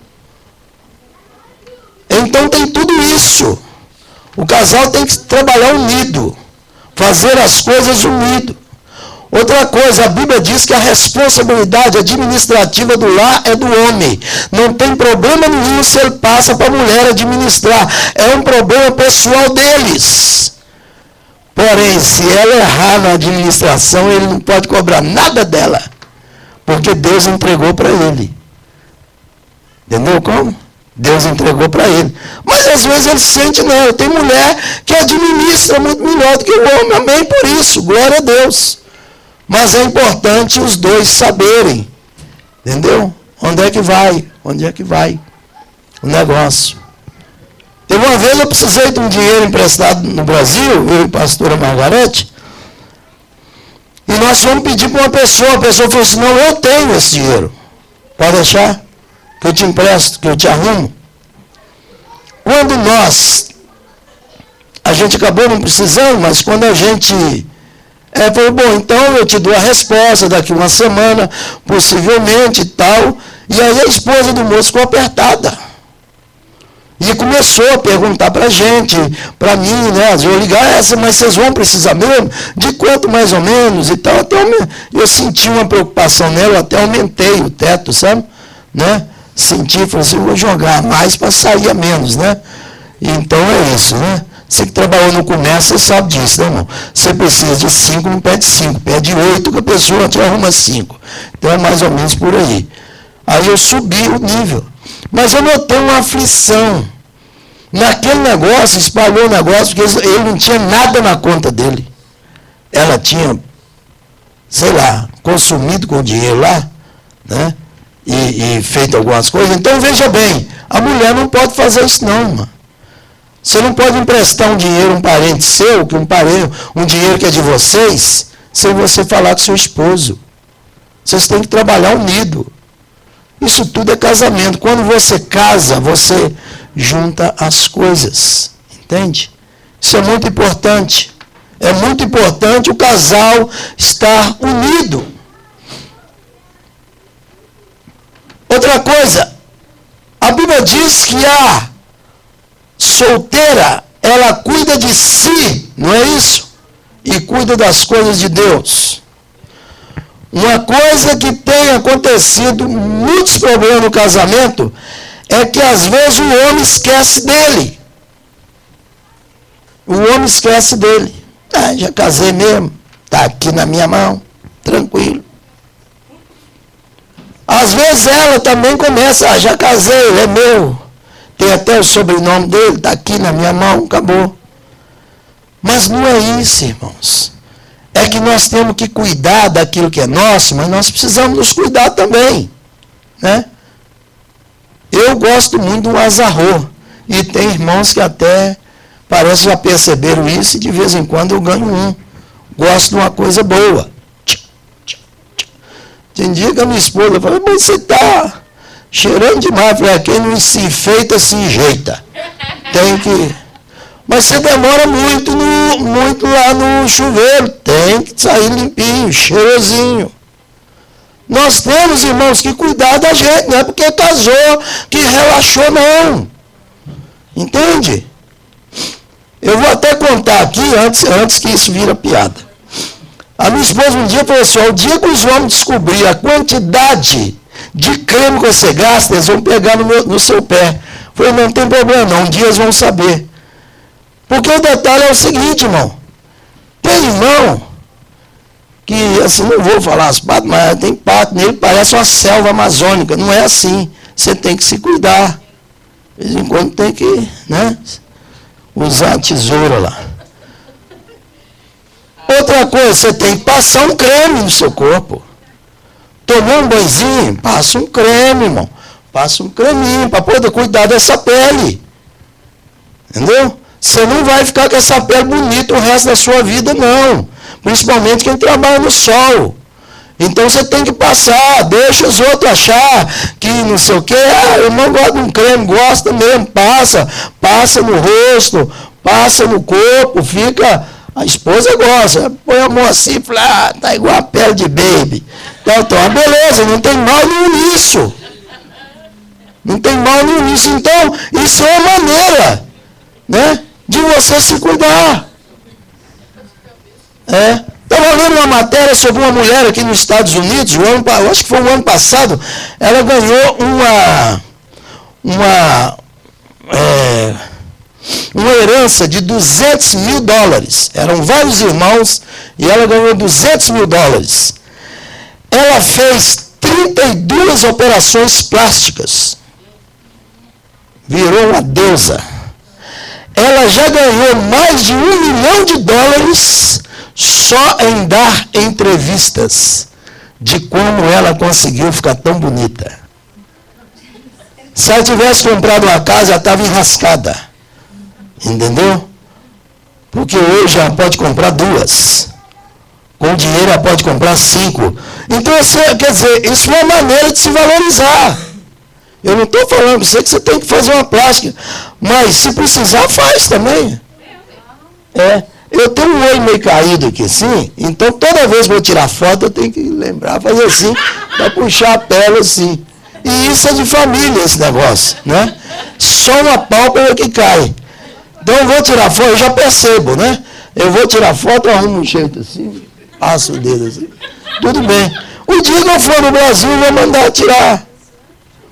Speaker 1: Então tem tudo isso. O casal tem que trabalhar unido, fazer as coisas unido. Outra coisa, a Bíblia diz que a responsabilidade administrativa do lar é do homem. Não tem problema nenhum se ele passa para a mulher administrar. É um problema pessoal deles. Porém, se ela errar na administração, ele não pode cobrar nada dela. Porque Deus entregou para ele. Entendeu como? Deus entregou para ele. Mas às vezes ele sente, não, tem mulher que administra muito melhor do que o homem, amém por isso, glória a Deus. Mas é importante os dois saberem, entendeu? Onde é que vai o negócio. Teve uma vez eu precisei de um dinheiro emprestado no Brasil, eu e a pastora Margarete, e nós fomos pedir para uma pessoa, a pessoa falou assim, não, eu tenho esse dinheiro, pode deixar, que eu te empresto, que eu te arrumo. Quando a gente acabou não precisando, mas quando a gente falou, bom, então eu te dou a resposta daqui uma semana, possivelmente e tal, e aí a esposa do moço ficou apertada. E começou a perguntar para a gente, para mim, né? Eu ligar, mas vocês vão precisar mesmo? De quanto mais ou menos e tal? Até eu senti uma preocupação nela, até aumentei o teto, sabe? Né? Senti, falei assim, vou jogar mais para sair a menos, né? Então é isso, né? Você que trabalhou no comércio, você sabe disso, né, irmão? Você precisa de 5, não pede 5, pede 8 que a pessoa te arruma 5. Então é mais ou menos por aí. Aí eu subi o nível. Mas eu notei uma aflição. Naquele negócio, espalhou o negócio, porque ele não tinha nada na conta dele. Ela tinha, sei lá, consumido com o dinheiro lá, né? E feito algumas coisas. Então, veja bem, a mulher não pode fazer isso não, irmã. Você não pode emprestar um dinheiro a um parente seu, um dinheiro que é de vocês, sem você falar com seu esposo. Vocês têm que trabalhar unido. Isso tudo é casamento. Quando você casa, você junta as coisas. Entende? Isso é muito importante. É muito importante o casal estar unido. Outra coisa, a Bíblia diz que a solteira, ela cuida de si, não é isso? E cuida das coisas de Deus. Uma coisa que tem acontecido, muitos problemas no casamento, é que às vezes o homem esquece dele. O homem esquece dele. Ah, já casei mesmo, está aqui na minha mão, tranquilo. Às vezes ela também começa, já casei, é meu. Tem até o sobrenome dele, está aqui na minha mão, acabou. Mas não é isso, irmãos. É que nós temos que cuidar daquilo que é nosso, mas nós precisamos nos cuidar também. Né? Eu gosto muito do azarro. E tem irmãos que até parece já perceberam isso e de vez em quando eu ganho um. Gosto de uma coisa boa. Tem dia que a minha esposa fala, mas você está cheirando demais. Eu falei, quem não se enfeita, se enjeita. Tem que... Mas você demora muito lá no chuveiro. Tem que sair limpinho, cheirosinho. Nós temos, irmãos, que cuidar da gente. Não é porque casou que relaxou, não. Entende? Eu vou até contar aqui, antes que isso vira piada. A minha esposa um dia falou assim, o dia que os homens descobrirem a quantidade de creme que você gasta, eles vão pegar no seu pé. Eu falei, não tem problema não, um dia eles vão saber. Porque o detalhe é o seguinte, irmão. Tem irmão que, assim, não vou falar as partes, mas tem parte nele, parece uma selva amazônica. Não é assim. Você tem que se cuidar. De vez em quando tem que, né, usar a tesoura lá. Outra coisa, você tem que passar um creme no seu corpo. Tomou um banhozinho, passa um creme, irmão. Passa um creminho para poder cuidar dessa pele. Entendeu? Você não vai ficar com essa pele bonita o resto da sua vida, não. Principalmente quem trabalha no sol. Então você tem que passar, deixa os outros achar que não sei o quê. Ah, eu não gosto de um creme, gosta mesmo, passa no rosto, passa no corpo, fica... A esposa gosta, põe a mão assim, fala, tá igual a pele de baby. Então, beleza, não tem mal nenhum nisso. Não tem mal nenhum nisso. Então, isso é uma maneira, né, de você se cuidar. Estava lendo uma matéria sobre uma mulher aqui nos Estados Unidos, acho que foi o ano passado, ela ganhou uma herança de $200 mil. Eram vários irmãos e ela ganhou $200 mil. Ela fez 32 operações plásticas. virou uma deusa. Ela já ganhou mais de $1 milhão só em dar entrevistas de como ela conseguiu ficar tão bonita. Se ela tivesse comprado uma casa, ela estava enrascada. Entendeu? Porque hoje ela pode comprar 2. Com dinheiro ela pode comprar 5. Então, quer dizer, isso é uma maneira de se valorizar. Eu não estou falando para você que você tem que fazer uma plástica, mas se precisar, faz também. Eu tenho um olho meio caído aqui assim, então toda vez que eu tirar foto, eu tenho que lembrar, fazer assim, para puxar a pele assim. E isso é de família, esse negócio, né? Só uma pálpebra que cai. Então eu vou tirar foto, eu já percebo, né? Eu vou tirar foto, eu arrumo um jeito assim, passo o dedo assim. Tudo bem. O dia que eu for no Brasil, eu vou mandar tirar.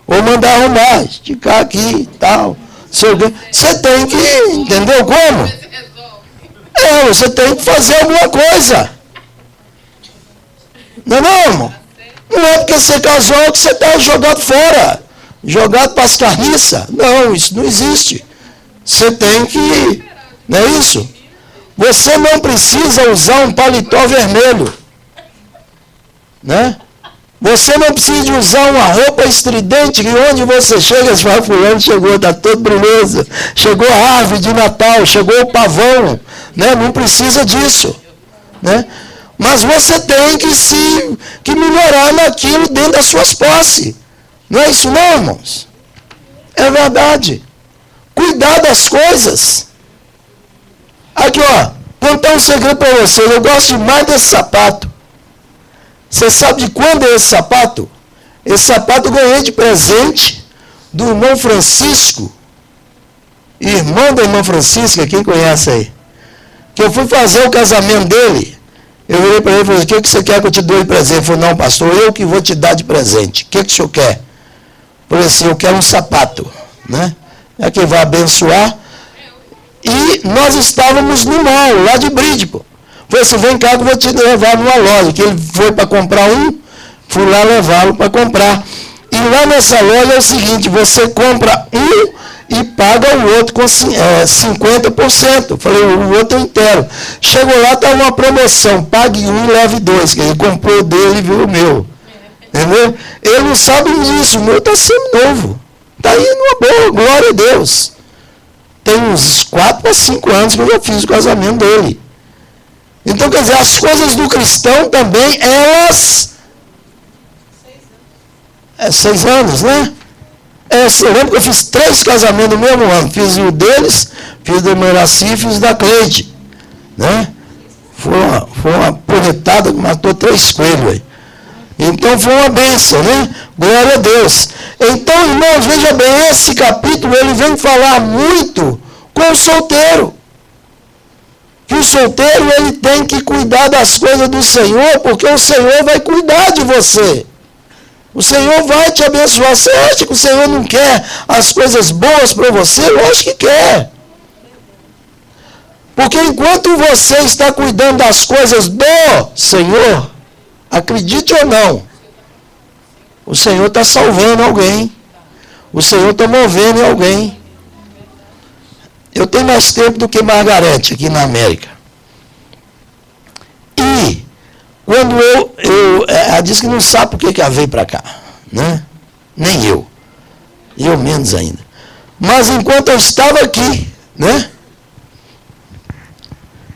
Speaker 1: Ou mandar arrumar, esticar aqui e tal. Você tem que, entendeu como? Você tem que fazer alguma coisa. Não, irmão? Não é porque você casou que você está jogado fora. Jogado para as carniças. Não, isso não existe. Você tem que... Não é isso? Você não precisa usar um paletó vermelho. Né? Você não precisa de usar uma roupa estridente que onde você chega, você fala, fulano chegou, está todo brilhoso. Chegou a árvore de Natal, chegou o pavão. Né? Não precisa disso. Né? Mas você tem que melhorar naquilo dentro das suas posses. Não é isso não, irmãos? É verdade. Cuidar das coisas. Aqui, ó, contar um segredo para vocês. Eu gosto demais desse sapato. Você sabe de quando é esse sapato? Esse sapato eu ganhei de presente do irmão Francisco. Irmão da irmã Francisca, quem conhece aí? Que eu fui fazer o casamento dele. Eu virei para ele e falei, o que você quer que eu te dou de presente? Ele falou, não, pastor, eu que vou te dar de presente. O que o senhor quer? Eu falei assim, eu quero um sapato. Né? É que vai abençoar. E nós estávamos no mall, lá de Brígido. Falei assim, vem cá que eu vou te levar numa loja. Que ele foi para comprar fui lá levá-lo para comprar. E lá nessa loja é o seguinte, você compra um e paga o outro com 50%. Falei, o outro inteiro. Chegou lá, estava uma promoção, pague um e leve 2. Que ele comprou o dele e viu o meu. Entendeu? Ele não sabe disso, o meu está semi-novo. Está indo uma boa, glória a Deus. Tem uns 4 para 5 anos que eu já fiz o casamento dele. Então, quer dizer, as coisas do cristão também, elas... 6 anos, né? Eu lembro que eu fiz 3 casamentos no mesmo ano. Fiz o deles, fiz da Meraci e fiz da Cleide. Né? Foi uma porretada que matou 3 coelhos aí. Então foi uma bênção, né? Glória a Deus. Então, irmãos, veja bem, esse capítulo ele vem falar muito com o solteiro. Que o solteiro ele tem que cuidar das coisas do Senhor, porque o Senhor vai cuidar de você. O Senhor vai te abençoar. Você acha que o Senhor não quer as coisas boas para você? Eu acho que quer. Porque enquanto você está cuidando das coisas do Senhor, acredite ou não, o Senhor está salvando alguém. O Senhor está movendo em alguém. Eu tenho mais tempo do que Margarete aqui na América. E quando ela disse que não sabe por que ela veio para cá. Né? Nem eu. Eu menos ainda. Mas enquanto eu estava aqui, né?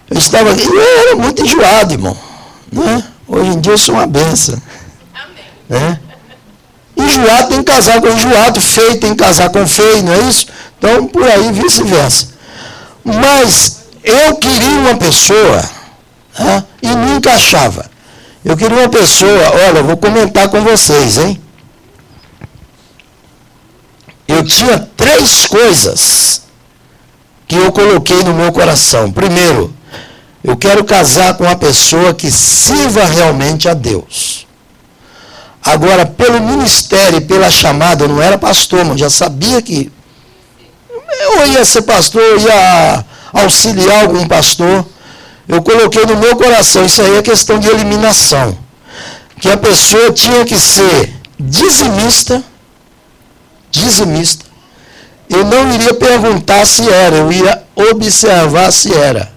Speaker 1: Eu estava aqui, eu era muito enjoado, irmão. Né? Hoje em dia eu sou uma benção. Né? Enjoado tem que casar com enjoado, feio tem que casar com feio, não é isso? Então, por aí, vice-versa. Mas eu queria uma pessoa, né, e não encaixava. Eu queria uma pessoa, olha, eu vou comentar com vocês, hein? Eu tinha 3 coisas que eu coloquei no meu coração. Primeiro, eu quero casar com uma pessoa que sirva realmente a Deus. Agora, pelo ministério e pela chamada, eu não era pastor, mas já sabia que eu ia ser pastor, eu ia auxiliar algum pastor. Eu coloquei no meu coração, isso aí é questão de eliminação. Que a pessoa tinha que ser dizimista, eu não iria perguntar se era, eu ia observar se era.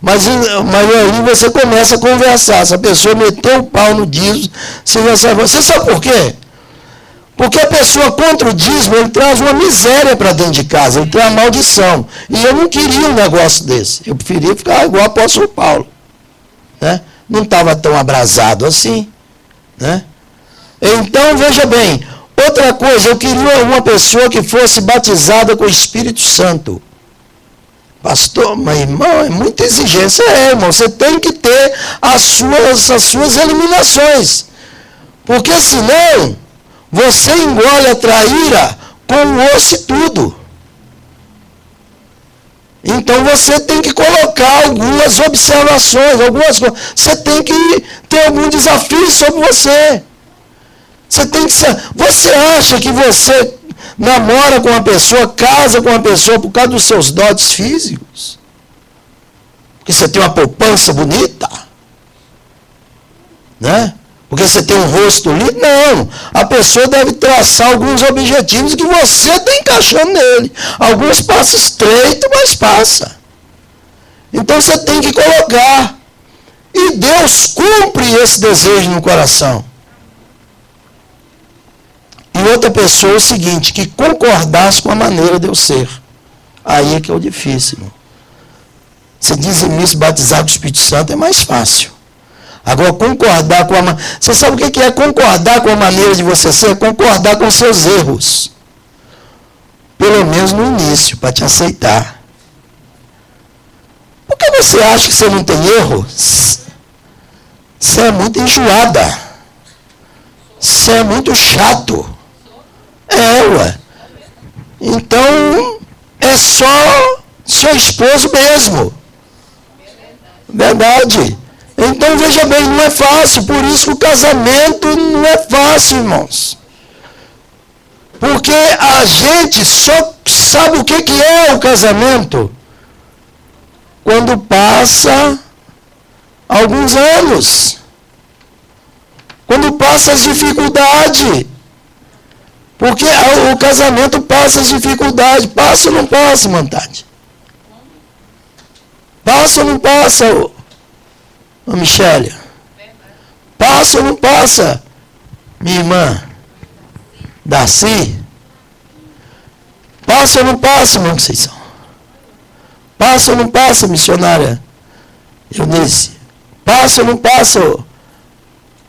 Speaker 1: Mas aí você começa a conversar. Se a pessoa meteu o pau no dízimo, você sabe por quê? Porque a pessoa contra o dízimo, ele traz uma miséria para dentro de casa, ele traz maldição. E eu não queria um negócio desse. Eu preferia ficar igual o apóstolo Paulo. Né? Não estava tão abrasado assim. Né? Então, veja bem, outra coisa, eu queria uma pessoa que fosse batizada com o Espírito Santo. Pastor, mas irmão, é muita exigência. Irmão, você tem que ter as suas eliminações. Porque senão, você engole a traíra com o osso e tudo. Então você tem que colocar algumas observações, algumas coisas. Você tem que ter algum desafio sobre você. Você tem que ser. Você acha que você namora com uma pessoa, casa com uma pessoa por causa dos seus dotes físicos? Porque você tem uma poupança bonita? Né? Porque você tem um rosto lindo? Não. A pessoa deve traçar alguns objetivos que você está encaixando nele. Alguns passam estreito, mas passa. Então você tem que colocar. E Deus cumpre esse desejo no coração. E outra pessoa é o seguinte, que concordasse com a maneira de eu ser. Aí é que é o difícil. Você dizimista, batizar com o Espírito Santo é mais fácil. Agora, concordar com a... Você sabe o que é concordar com a maneira de você ser? É concordar com seus erros. Pelo menos no início, para te aceitar. Por que você acha que você não tem erro? Você é muito enjoada. Você é muito chato. Ué. Então, é só seu esposo mesmo. Verdade. Então, veja bem, não é fácil. Por isso que o casamento não é fácil, irmãos. Porque a gente só sabe o que é o casamento quando passa alguns anos. Quando passa as dificuldades. Porque o casamento passa as dificuldades. Passa ou não passa, vontade? Passa ou não passa, ô Michele? Passa ou não passa? Minha irmã Darcy? Passa ou não passa, irmã Conceição? Passa ou não passa, missionária Eunice? Passa ou não passa,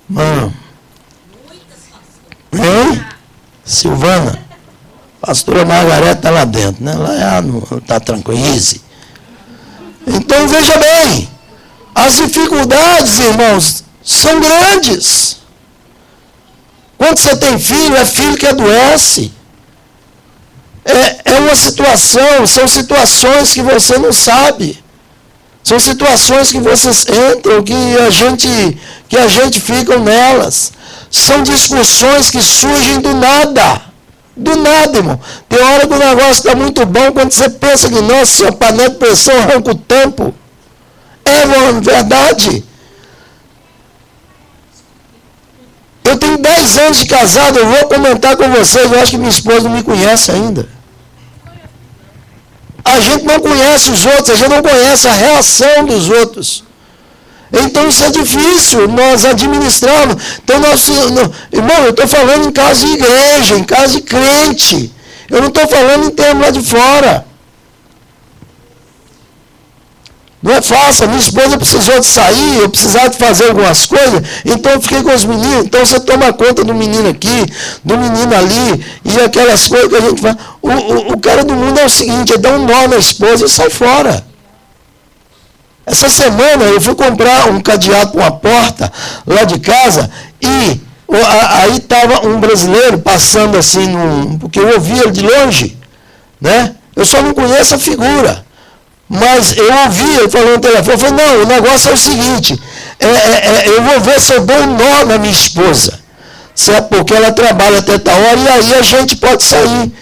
Speaker 1: mano? Hein? Silvana? Pastora Margareta está lá dentro, né? Lá está tranquilo. Então, veja bem, as dificuldades, irmãos, são grandes. Quando você tem filho, é filho que adoece. É uma situação, são situações que você não sabe. São situações que vocês entram, que a gente fica nelas. São discussões que surgem do nada. Do nada, irmão. Tem hora que o negócio está muito bom, quando você pensa que, nossa, a panela de pressão arranca o tampo. É verdade. Eu tenho 10 anos de casado, eu vou comentar com vocês, eu acho que minha esposa não me conhece ainda. A gente não conhece os outros, a gente não conhece a reação dos outros. Então isso é difícil, nós administramos. Então, irmão, eu estou falando em caso de igreja, em caso de crente. Eu não estou falando em termos lá de fora. Não é fácil, a minha esposa precisou de sair, eu precisava de fazer algumas coisas, então eu fiquei com os meninos. Então você toma conta do menino aqui, do menino ali, e aquelas coisas que a gente faz. O cara do mundo é o seguinte, ele dá um nó na esposa e sai fora. Essa semana eu fui comprar um cadeado para uma porta lá de casa e aí estava um brasileiro passando assim, porque eu ouvi ele de longe, né? Eu só não conheço a figura, mas eu ouvi ele falando no telefone, eu falei, não, o negócio é o seguinte, eu vou ver se eu dou um nó na minha esposa, certo? Porque ela trabalha até tal hora e aí a gente pode sair.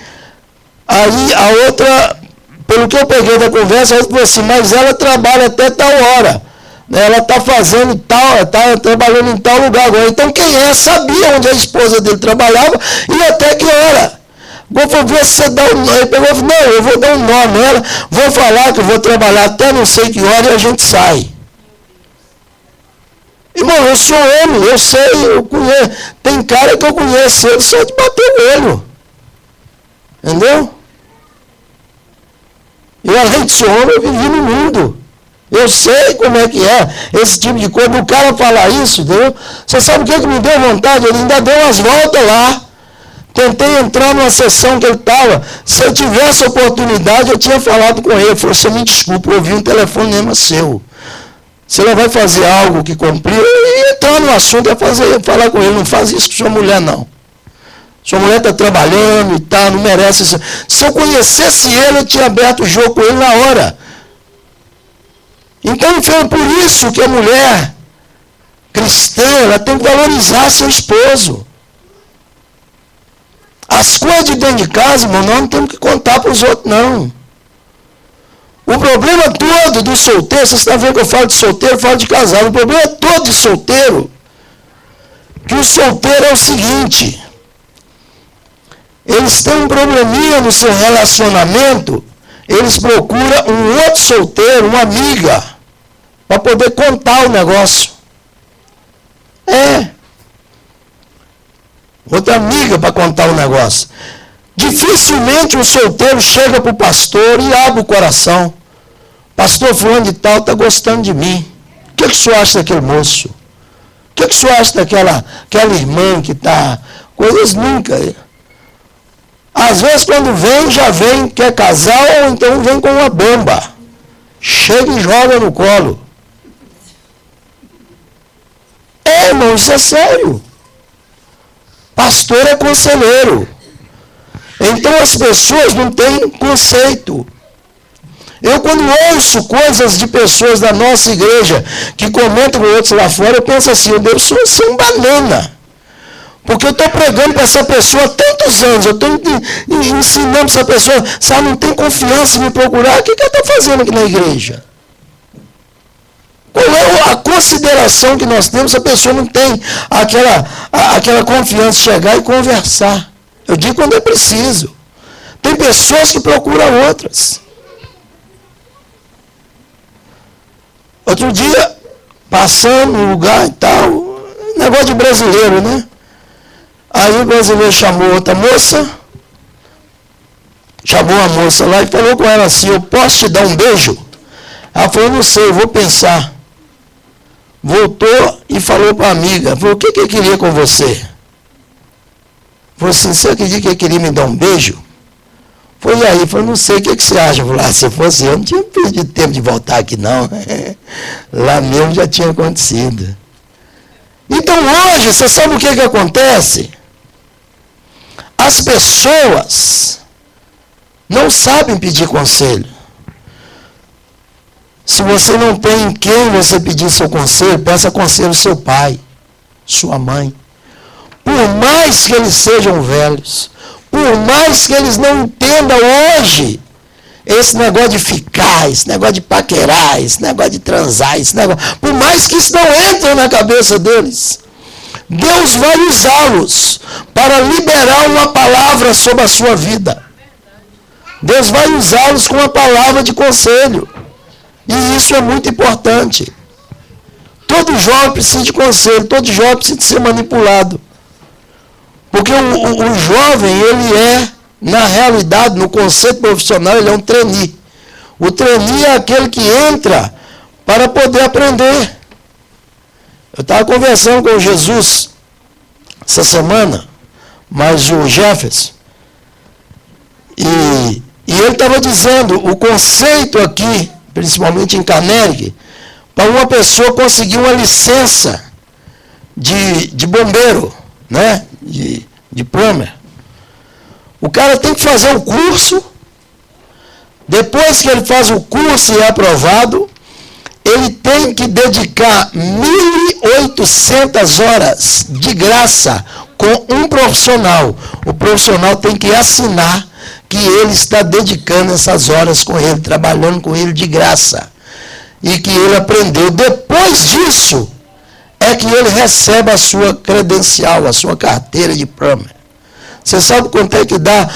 Speaker 1: Aí a outra... Pelo que eu peguei da conversa, ela falou assim, mas ela trabalha até tal hora. Ela está fazendo tal, está trabalhando em tal lugar agora. Então quem sabia onde a esposa dele trabalhava e até que hora. Vou ver se você dá um nó. Ele pegou e falou, não, eu vou dar um nó nela, vou falar que eu vou trabalhar até não sei que hora e a gente sai. Irmão, eu sou homem, eu sei, eu conheço. Tem cara que eu conheço ele só de bater o olho. Entendeu? E além de ser homem, eu vivi no mundo. Eu sei como é que é esse tipo de coisa. O cara falar isso, entendeu? Você sabe o que me deu vontade? Ele ainda deu umas voltas lá. Tentei entrar numa sessão que ele estava. Se eu tivesse oportunidade, eu tinha falado com ele. Eu falei, você me desculpa, eu ouvi um telefonema seu. Se ela vai fazer algo que cumprir, eu ia entrar no assunto e falar com ele. Não faz isso com sua mulher, não. Sua mulher está trabalhando e tal, não merece isso. Se eu conhecesse ele, eu tinha aberto o jogo com ele na hora. Então foi por isso que a mulher cristã, ela tem que valorizar seu esposo. As coisas de dentro de casa, irmão, nós não temos que contar para os outros, não. O problema todo do solteiro, você está vendo que eu falo de solteiro, eu falo de casado. O problema todo de solteiro, que o solteiro é o seguinte, eles têm um probleminha no seu relacionamento, eles procuram um outro solteiro, uma amiga, para poder contar o negócio. Outra amiga para contar o negócio. Dificilmente um solteiro chega para o pastor e abre o coração. Pastor fulano de tal está gostando de mim. O que o senhor acha daquele moço? O que o senhor acha daquela irmã que está... Coisas nunca. Às vezes quando vem, já vem, quer casar, ou então vem com uma bomba. Chega e joga no colo. Irmão, isso é sério. Pastor é conselheiro. Então as pessoas não têm conceito. Eu quando ouço coisas de pessoas da nossa igreja que comentam com outros lá fora, eu penso assim, eu devo ser um banana. Porque eu estou pregando para essa pessoa há tantos anos, eu estou ensinando para essa pessoa, se ela não tem confiança em me procurar, o que ela está fazendo aqui na igreja? Qual é a consideração que nós temos? A pessoa não tem aquela confiança de chegar e conversar. Eu digo quando é preciso. Tem pessoas que procuram outras. Outro dia, passando no lugar e tal, negócio de brasileiro, né? Aí o brasileiro chamou outra moça, chamou a moça lá e falou com ela assim, eu posso te dar um beijo? Ela falou, não sei, eu vou pensar. Voltou e falou para a amiga, falou, o que ele queria com você? Falou assim, você acredita que ele queria me dar um beijo? Foi aí, falou, não sei, o que você acha? Falou, se fosse eu, não tinha perdido tempo de voltar aqui, não. Lá mesmo já tinha acontecido. Então hoje, você sabe o que acontece? As pessoas não sabem pedir conselho. Se você não tem em quem você pedir seu conselho, peça conselho ao seu pai, sua mãe. Por mais que eles sejam velhos, por mais que eles não entendam hoje esse negócio de ficar, esse negócio de paquerar, esse negócio de transar, esse negócio, por mais que isso não entre na cabeça deles, Deus vai usá-los para liberar uma palavra sobre a sua vida. Deus vai usá-los com uma palavra de conselho. E isso é muito importante. Todo jovem precisa de conselho, todo jovem precisa de ser manipulado. Porque o jovem, ele é, na realidade, no conceito profissional, ele é um trainee. O trainee é aquele que entra para poder aprender. Eu estava conversando com o Jesus essa semana, mas o Jefferson, e ele estava dizendo, o conceito aqui, principalmente em Carnegie, para uma pessoa conseguir uma licença de bombeiro, né? De plumber. O cara tem que fazer o curso, depois que ele faz o curso e é aprovado, ele tem que dedicar 1.800 horas de graça com um profissional. O profissional tem que assinar que ele está dedicando essas horas com ele, trabalhando com ele de graça. E que ele aprendeu. Depois disso, é que ele recebe a sua credencial, a sua carteira de plumber. Você sabe quanto é que dá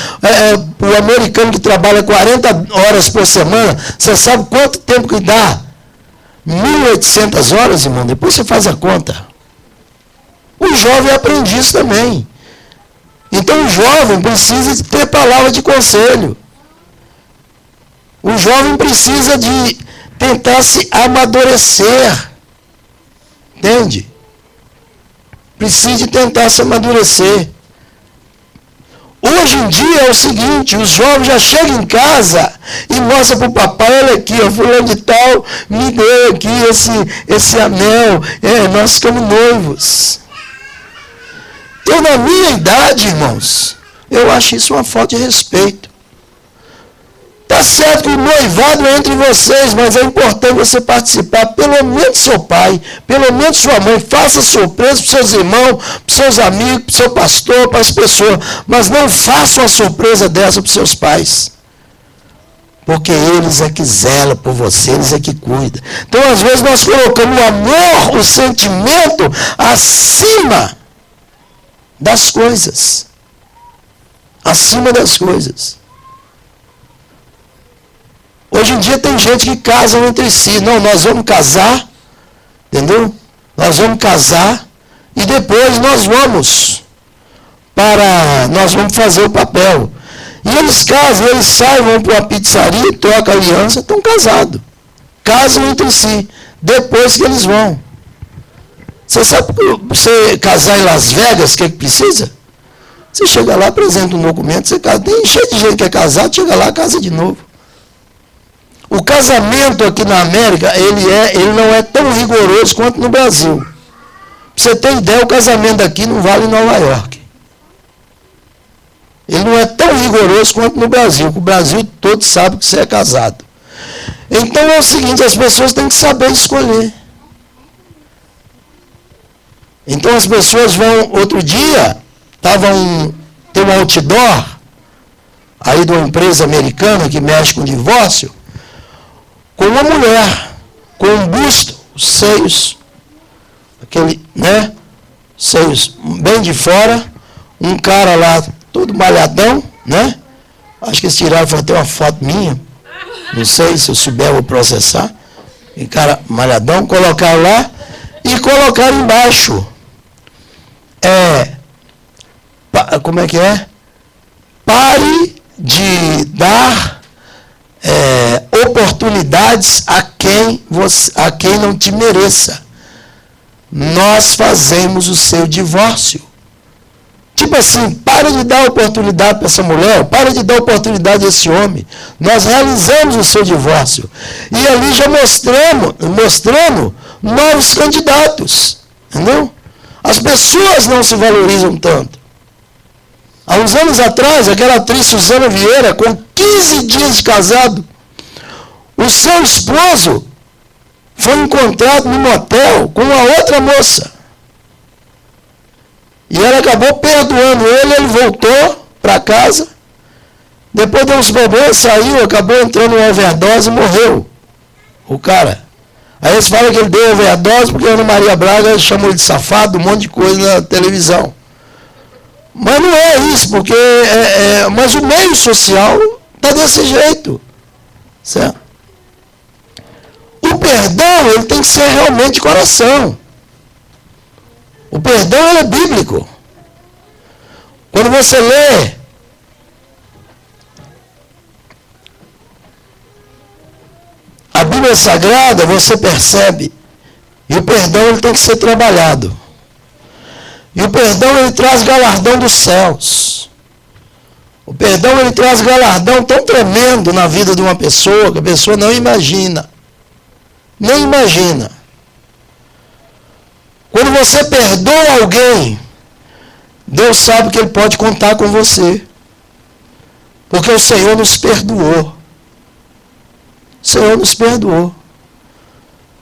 Speaker 1: o americano que trabalha 40 horas por semana? Você sabe quanto tempo que dá? 1.800 horas, irmão. Depois você faz a conta. O jovem é aprendiz também. Então o jovem precisa de ter palavra de conselho. O jovem precisa de tentar se amadurecer. Entende? Precisa de tentar se amadurecer. Hoje em dia é o seguinte, os jovens já chegam em casa e mostram para o papai, olha aqui, ó, fulano de tal me deu aqui esse anel, nós ficamos noivos. Eu, na minha idade, irmãos, eu acho isso uma falta de respeito. Está certo que o noivado é entre vocês, mas é importante você participar, pelo menos seu pai, pelo menos sua mãe, faça surpresa para os seus irmãos, para os seus amigos, para o seu pastor, para as pessoas, mas não faça uma surpresa dessa para os seus pais. Porque eles é que zelam por você, eles é que cuidam. Então, às vezes, nós colocamos o amor, o sentimento, acima das coisas. Acima das coisas. Hoje em dia tem gente que casa entre si. Não, nós vamos casar, entendeu? Nós vamos casar e depois nós vamos fazer o papel. E eles casam, eles saem, vão para uma pizzaria, trocam a aliança, estão casados. Casam entre si, depois que eles vão. Você sabe, para você casar em Las Vegas, o que precisa? Você chega lá, apresenta um documento, você casa. Tem cheio de gente que é casado, chega lá, casa de novo. O casamento aqui na América, ele não é tão rigoroso quanto no Brasil. Pra você ter ideia, o casamento aqui não vale em Nova York. Ele não é tão rigoroso quanto no Brasil. O Brasil todo sabe que você é casado. Então é o seguinte, as pessoas têm que saber escolher. Então as pessoas vão, outro dia, tem um outdoor, aí de uma empresa americana que mexe com divórcio, com uma mulher, com um busto, os seios, seios bem de fora, um cara lá, todo malhadão, acho que eles tiraram, foi até uma foto minha, não sei, se eu souber eu vou processar, um cara malhadão, colocaram lá, e colocaram embaixo, como é que é? Pare de dar oportunidades a quem não te mereça. Nós fazemos o seu divórcio. Tipo assim, para de dar oportunidade para essa mulher, para de dar oportunidade a esse homem. Nós realizamos o seu divórcio. E ali já mostrando novos candidatos. Entendeu? As pessoas não se valorizam tanto. Há uns anos atrás, aquela atriz Suzana Vieira, com 15 dias de casado, o seu esposo foi encontrado num motel com uma outra moça. E ela acabou perdoando ele voltou para casa. Depois deu uns problemas, saiu, acabou entrando em overdose e morreu. O cara. Aí eles falam que ele deu overdose porque a Ana Maria Braga chamou ele de safado, um monte de coisa na televisão. Mas não é isso, porque mas o meio social está desse jeito. Certo? O perdão, ele tem que ser realmente de coração. O perdão, ele é bíblico. Quando você lê a Bíblia Sagrada, você percebe. E o perdão, ele tem que ser trabalhado. E o perdão, ele traz galardão dos céus. O perdão, ele traz galardão tão tremendo na vida de uma pessoa, que a pessoa não imagina. Nem imagina. Quando você perdoa alguém, Deus sabe que Ele pode contar com você. Porque o Senhor nos perdoou. O Senhor nos perdoou.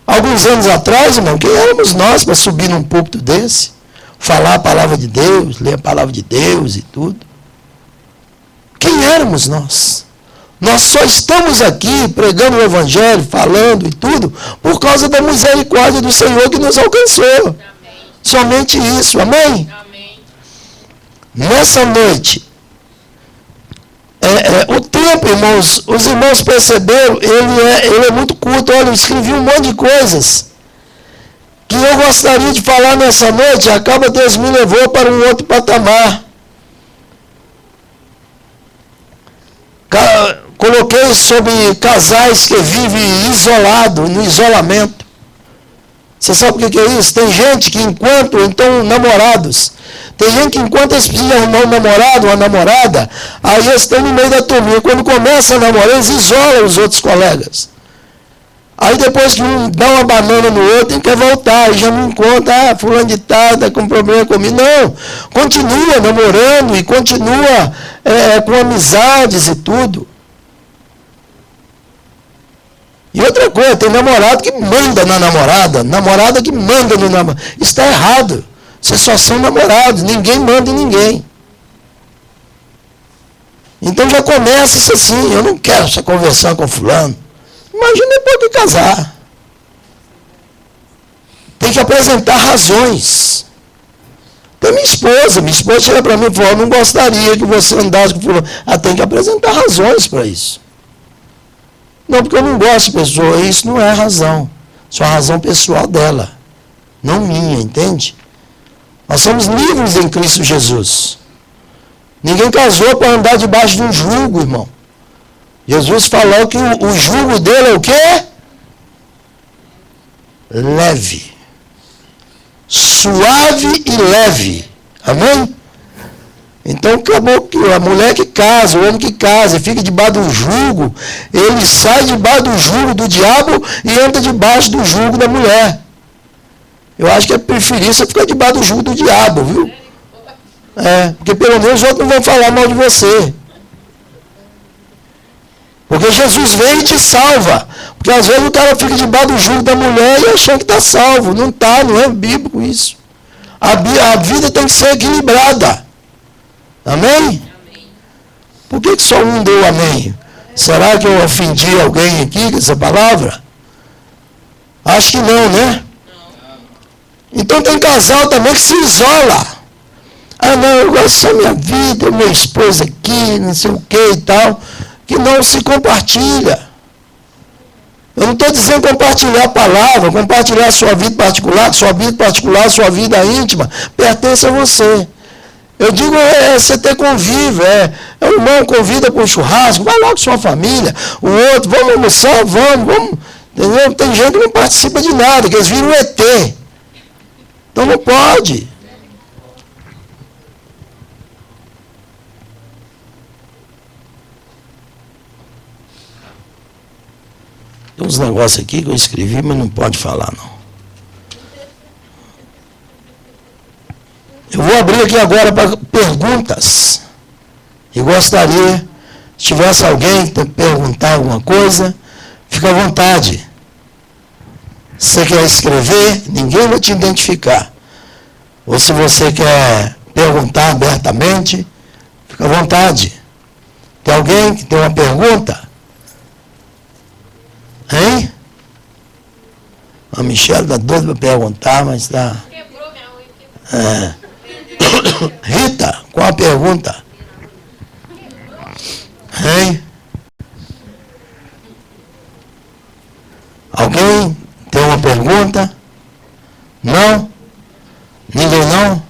Speaker 1: Alguns anos atrás, irmão, quem éramos nós para subir num púlpito desse? Falar a palavra de Deus, ler a palavra de Deus e tudo. Quem éramos nós? Nós só estamos aqui pregando o Evangelho, falando e tudo, por causa da misericórdia do Senhor que nos alcançou. Amém. Somente isso, amém? Amém. nessa noite, o tempo, irmãos, os irmãos perceberam, ele é muito curto. Olha, eu escrevi um monte de coisas que eu gostaria de falar nessa noite, acaba Deus me levou para um outro patamar. Coloquei sobre casais que vivem isolado, no isolamento. Você sabe o que é isso? Tem gente que então namorados, tem gente que enquanto eles precisam arrumar um namorado, uma namorada, aí eles estão no meio da turminha. Quando começam a namorar, eles isolam os outros colegas. Aí depois que um dá uma banana no outro, ele quer voltar, e já não encontra, fulano de tal, está com problema comigo. Não, continua namorando e continua com amizades e tudo. E outra coisa, tem namorado que manda na namorada que manda no namorado. Isso está errado. Vocês só são namorados, ninguém manda em ninguém. Então já começa isso assim, eu não quero só conversar com fulano. Imagina depois de casar. Tem que apresentar razões. Tem minha esposa chega para mim e fala, eu não gostaria que você andasse com fulano. Tem que apresentar razões para isso. Não, porque eu não gosto de pessoa, isso não é razão. Isso é a razão pessoal dela, não minha, entende? Nós somos livres em Cristo Jesus. Ninguém casou para andar debaixo de um jugo, irmão. Jesus falou que o jugo dele é o quê? Leve. Suave e leve. Amém? Então acabou que a mulher que casa, o homem que casa e fica debaixo do jugo, ele sai debaixo do jugo do diabo e entra debaixo do jugo da mulher. Eu acho que é preferível você ficar debaixo do jugo do diabo, viu? Porque pelo menos os outros não vão falar mal de você. Porque Jesus vem e te salva. Porque às vezes o cara fica debaixo do jugo da mulher e achando que está salvo. Não está, não é bíblico isso. A vida tem que ser equilibrada. Amém? Por que só um deu amém? Será que eu ofendi alguém aqui com essa palavra? Acho que não, né? Então tem casal também que se isola. Não, eu gosto só da minha vida, minha esposa aqui, não sei o que e tal. Que não se compartilha. Eu não estou dizendo compartilhar a palavra, compartilhar a sua vida particular, sua vida íntima, pertence a você. Eu digo, você ter convívio, o irmão convida para um churrasco, vai lá com sua família, o outro, vamos almoçar, vamos, entendeu? Tem gente que não participa de nada, que eles viram ET. Então não pode. Tem uns negócios aqui que eu escrevi, mas não pode falar, não. Eu vou abrir aqui agora para perguntas. E gostaria, se tivesse alguém que perguntar alguma coisa, fica à vontade. Se você quer escrever, ninguém vai te identificar. Ou se você quer perguntar abertamente, fica à vontade. Tem alguém que tem uma pergunta? Hein? A Michelle está doida para perguntar, mas está... Quebrou minha unha. Rita, qual a pergunta? Hein? Alguém tem uma pergunta? Não? Ninguém não?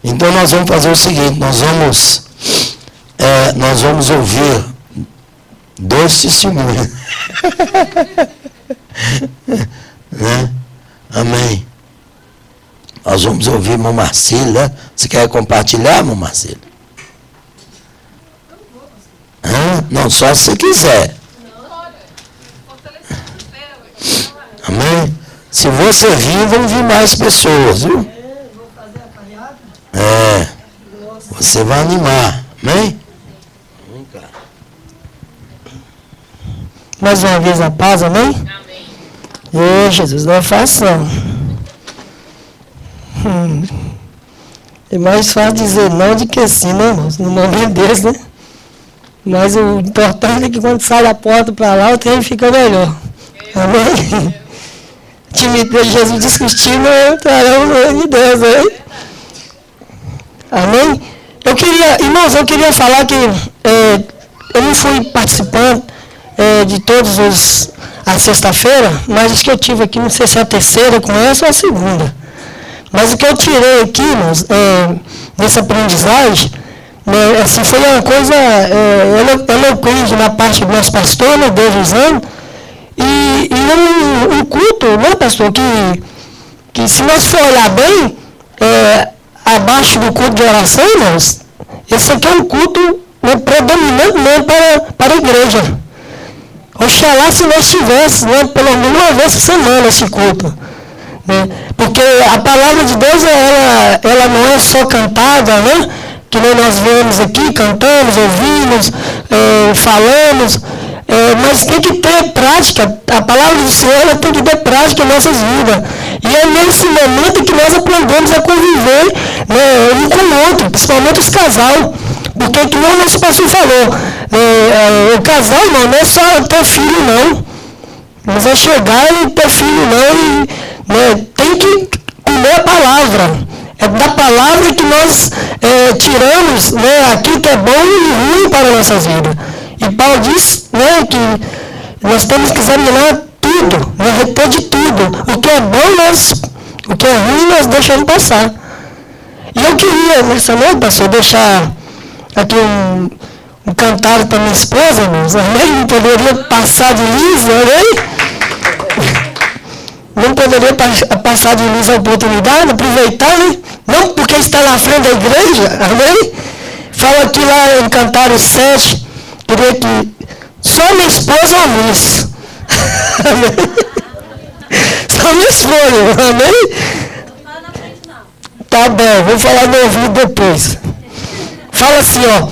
Speaker 1: Então nós vamos fazer o seguinte, nós vamos ouvir 2 testemunhos. Né? Amém. Nós vamos ouvir irmão Marcílio, né? Você quer compartilhar, irmão Marcílio? Não, só se você quiser. Amém? Se você vir, vão vir mais pessoas, viu? Você vai animar. Amém?
Speaker 3: Mais uma vez a paz, amém? Amém. Jesus, não é fácil não. É mais fácil dizer não do que sim, né, irmãos? No momento desse, né? Mas o importante é que quando sai da porta para lá, o trem fica melhor. Amém? Timidez de Jesus discutindo, trará o nome de Deus, hein? Amém? Irmãos, eu queria falar que eu não fui participante de todos a sexta-feira, mas acho que eu tive aqui, não sei se é a terceira com essa ou a segunda. Mas o que eu tirei aqui, irmãos, nessa aprendizagem, né, assim, foi uma coisa eloquente na parte do nosso pastor, né, Deus usando, e um culto, né, pastor, que se nós for olhar bem, abaixo do culto de oração, irmãos, esse aqui é um culto, né, predominante mesmo para a igreja. Oxalá se nós tivéssemos, né, pelo menos uma vez por semana esse culto. Né? Porque a palavra de Deus, ela não é só cantada, né? Que nem nós vemos aqui, cantamos, ouvimos, falamos, mas tem que ter prática. A palavra do Senhor, ela tem que ter prática em nossas vidas. E é nesse momento que nós aprendemos a conviver, né, um com o outro, principalmente os casais. Porque, como o nosso pastor falou, o casal, irmão, não é só ter filho, não. Não vai chegar e ter filho, não. Né, tem que comer a palavra. É da palavra que nós tiramos, né, aquilo que é bom e ruim para a nossa vida. E Paulo diz, né, que nós temos que examinar tudo, né, reter de tudo. O que é bom, o que é ruim, nós deixamos passar. E eu queria, nessa noite, pastor, deixar aqui um cantar para minha esposa, irmãos, amém? Não poderia passar de liso, amém? Não poderia passar de liso a oportunidade, aproveitar, né? Não porque está na frente da igreja, amém? Fala aqui lá em Cantares 7, queria que só minha esposa ouve isso. Amém? Só minha esposa, amém? Tá bom, vou falar no ouvido depois. Fala assim, ó,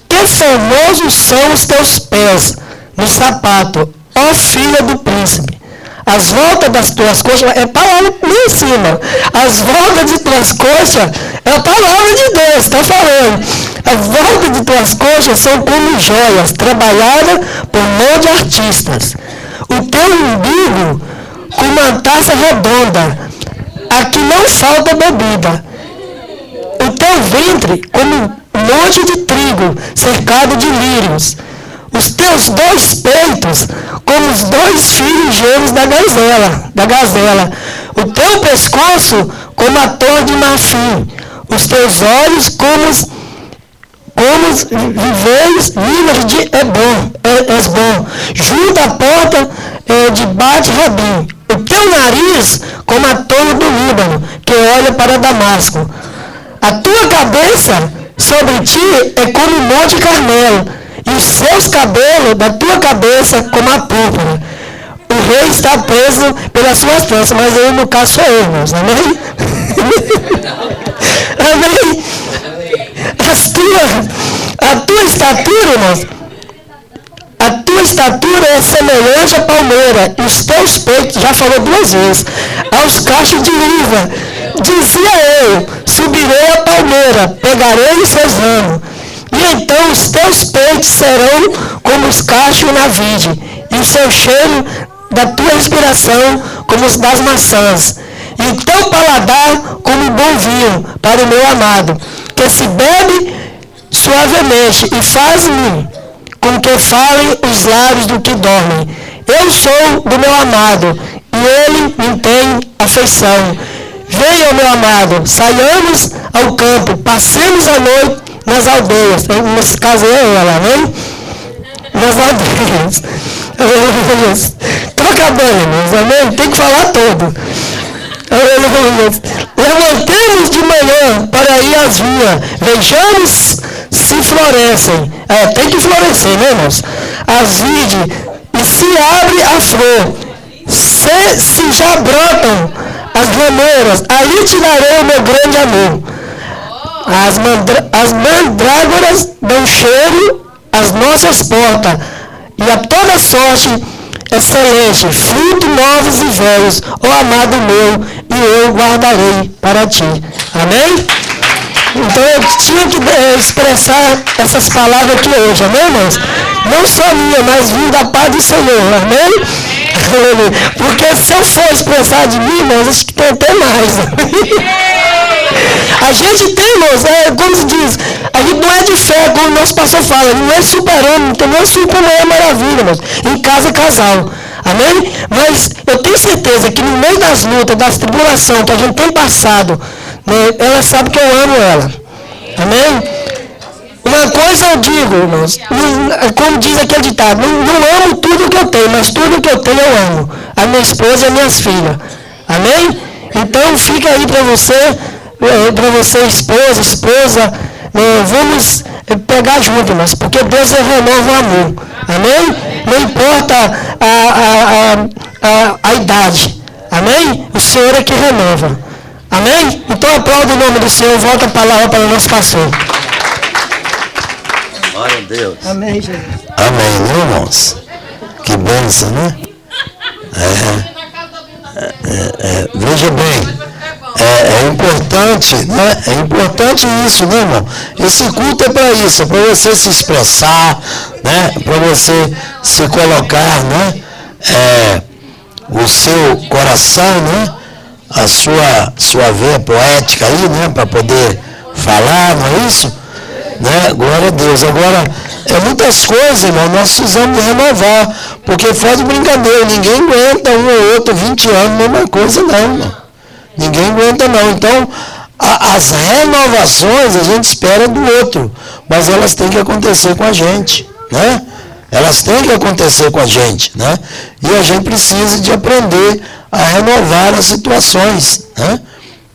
Speaker 3: que formosos são os teus pés no sapato, ó filha do príncipe. As voltas das tuas coxas, é palavra lá em cima. As voltas de tuas coxas, é a palavra de Deus, está falando. As voltas de tuas coxas são como joias, trabalhadas por mão de artistas. O teu umbigo com uma taça redonda, aqui não falta bebida. O teu ventre como um monte de trigo, cercado de lírios. Os teus dois peitos, como os dois filhos gêmeos da gazela. O teu pescoço, como a torre de marfim. Os teus olhos, como os viveiros de Esbom. Junto à porta de Bet-Rabim. O teu nariz, como a torre do Líbano, que olha para Damasco. A tua cabeça sobre ti é como o monte Carmelo. E os seus cabelos da tua cabeça como a púrpura. O rei está preso pelas suas tranças, mas eu, no caso, sou eu, irmãos. Amém? Amém? A tua estatura, irmãos, a tua estatura é semelhante à palmeira, e os teus peitos, já falou 2 vezes, aos cachos de uva. Dizia eu, subirei a palmeira, pegarei os seus ramos. E então os teus peitos serão como os cachos na vide, e o seu cheiro da tua respiração como os das maçãs. E o teu paladar como bom vinho para o meu amado, que se bebe suavemente e faz-me com que falem os lábios do que dormem. Eu sou do meu amado, e ele me tem afeição. Venha, meu amado, saiamos ao campo, passemos a noite nas aldeias. Nesse caso é ela, né? Nas aldeias. Estou acabando, irmãos, amém? Tem que falar todo. Levantemos de manhã para ir às ruas, vejamos se florescem. Tem que florescer, né, irmãos? As vides, e se abre a flor, se já brotam as rameiras, ali te darei o meu grande amor. As mandrágoras dão cheiro às nossas portas, e a toda sorte excelente, frutos novos e velhos, ó amado meu, e eu guardarei para ti. Amém? Então eu tinha que expressar essas palavras aqui hoje, amém, irmãos? Não só minha, mas vindo da paz do Senhor, amém? Porque se eu for expressar de mim, irmãos, acho que tem até mais. A gente tem, irmãos, como se diz, como o nosso pastor fala, não é super-homem, não tem nem super-mulher maravilha, mas em casa é casal. Amém? Mas eu tenho certeza que no meio das lutas, das tribulações que a gente tem passado, né, ela sabe que eu amo ela. Amém? Uma coisa eu digo, irmãos, como diz aquele ditado, não amo tudo que eu tenho, mas tudo que eu tenho eu amo. A minha esposa e as minhas filhas. Amém? Então fica aí para você, esposa, vamos pegar junto, irmãos, porque Deus renova o amor. Amém? Não importa a idade. Amém? O Senhor é que renova. Amém? Então aplauda o nome do Senhor, volta a palavra para o nosso pastor.
Speaker 1: Glória a Deus.
Speaker 3: Amém, Jesus.
Speaker 1: Amém, né, irmãos? Que bênção, né? Veja bem, é importante, né? É importante isso, né, irmão? Esse culto é para isso, é para você se expressar, né? Para você se colocar, né? O seu coração, né? A sua veia poética aí, né? Para poder falar, não é isso? Né? Glória a Deus. Agora, muitas coisas, irmão, nós precisamos renovar, porque faz brincadeira, ninguém aguenta um ou outro 20 anos, mesma coisa não, irmão. Ninguém aguenta não. Então, as renovações a gente espera do outro, mas elas têm que acontecer com a gente, né? Elas têm que acontecer com a gente, né? E a gente precisa de aprender a renovar as situações, né?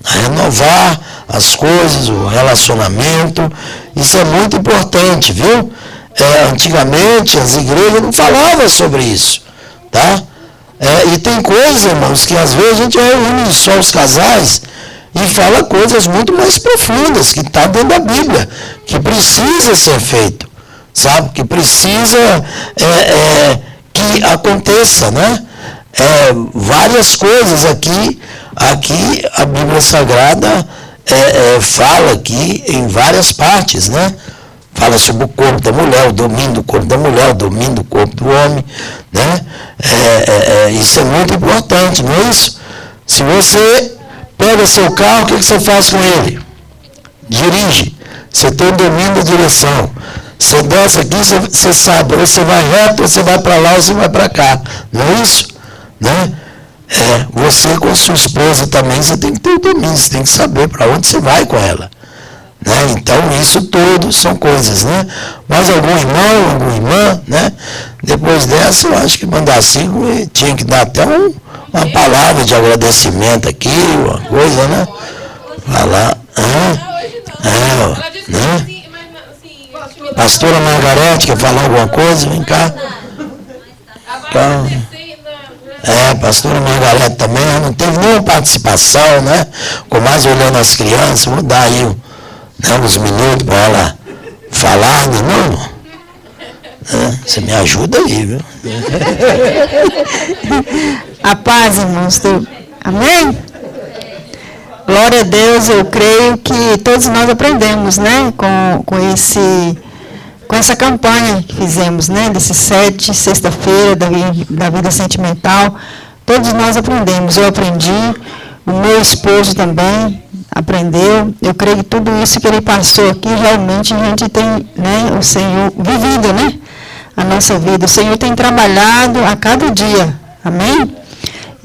Speaker 1: A renovar as coisas, o relacionamento. Isso é muito importante, viu? Antigamente as igrejas não falavam sobre isso, tá? E tem coisas, irmãos, que às vezes a gente reúne só os casais e fala coisas muito mais profundas, que está dentro da Bíblia, que precisa ser feito, sabe? Que precisa que aconteça, né? Várias coisas aqui a Bíblia Sagrada fala aqui em várias partes, né? Fala sobre o corpo da mulher, o domínio do corpo da mulher, o domínio do corpo do homem, né? Isso é muito importante, não é isso? Se você pega seu carro, o que você faz com ele? Dirige. Você tem o domínio da direção. Você desce aqui, você sabe, ou você vai reto, ou você vai para lá, ou você vai para cá. Não é isso? Né? Você com a sua esposa também, você tem que ter o domínio, você tem que saber para onde você vai com ela. Né? Então, isso tudo são coisas, né? Mas algum irmão, alguma irmã, né? Depois dessa, eu acho que mandar 5 tinha que dar até uma palavra de agradecimento aqui, uma coisa, né? Falar, né? Pastora Margarete, quer falar alguma coisa? Vem cá. Então, pastora Margarete também, não teve nenhuma participação, né? Com mais olhando as crianças, vou dar aí uns minutos para ela falar, não? Você me ajuda aí, viu?
Speaker 5: A paz, irmãos. Amém? Glória a Deus, eu creio que todos nós aprendemos, né? Com essa campanha que fizemos, né? Desse 7, sexta-feira, da vida sentimental. Todos nós aprendemos. Eu aprendi, o meu esposo também aprendeu. Eu creio que tudo isso que ele passou aqui, realmente a gente tem, né, o Senhor vivido, né, a nossa vida. O Senhor tem trabalhado a cada dia. Amém?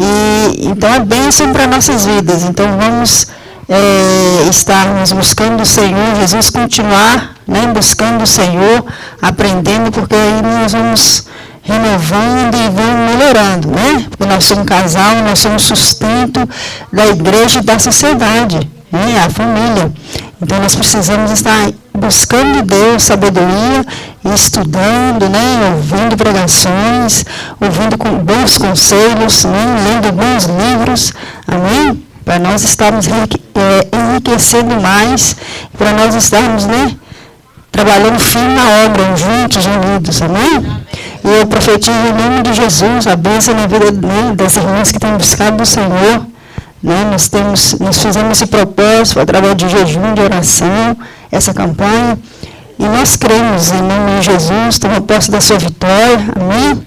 Speaker 5: E então é bênção para nossas vidas. Então vamos estarmos buscando o Senhor, Jesus continuar, né, buscando o Senhor, aprendendo, porque aí nós vamos renovando e vamos melhorando, né? Porque nós somos um casal, nós somos sustento da igreja e da sociedade, né? A família. Então nós precisamos estar buscando Deus, sabedoria, e estudando, né? Ouvindo pregações, ouvindo bons conselhos, né? Lendo bons livros, amém? Para nós estarmos enriquecendo mais, para nós estarmos, né, trabalhando firme na obra, juntos, unidos, amém? E eu profetizo em nome de Jesus a bênção na vida, né, das irmãs que têm buscado do Senhor. Né? Nós fizemos esse propósito através de jejum, de oração, essa campanha. E nós cremos em nome de Jesus, tomamos posse da sua vitória, amém?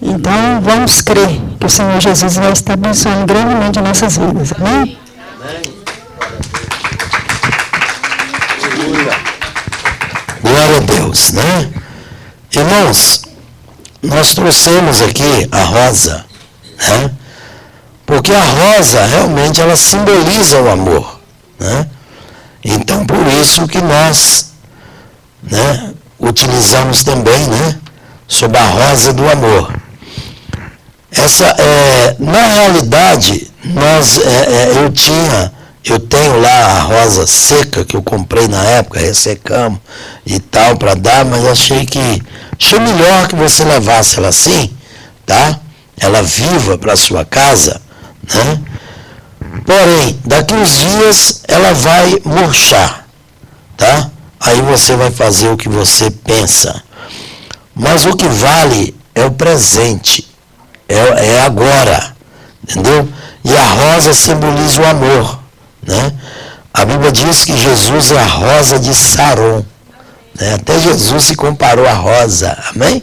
Speaker 5: Então, vamos crer que o Senhor Jesus vai estar abençoando grandemente nossas vidas, amém?
Speaker 1: Glória a Deus, né? Irmãos, nós trouxemos aqui a rosa, né? Porque a rosa realmente ela simboliza o amor, né? Então por isso que nós, né, utilizamos também, né, sobre a rosa do amor. Na realidade, eu tenho lá a rosa seca que eu comprei na época, ressecamos e tal para dar, mas achei melhor que você levasse ela assim, tá? Ela viva para sua casa, né? Porém, daqui uns dias ela vai murchar, tá? Aí você vai fazer o que você pensa. Mas o que vale é o presente, é agora, entendeu? E a rosa simboliza o amor, né? A Bíblia diz que Jesus é a rosa de Saron, né? Até Jesus se comparou à rosa, amém?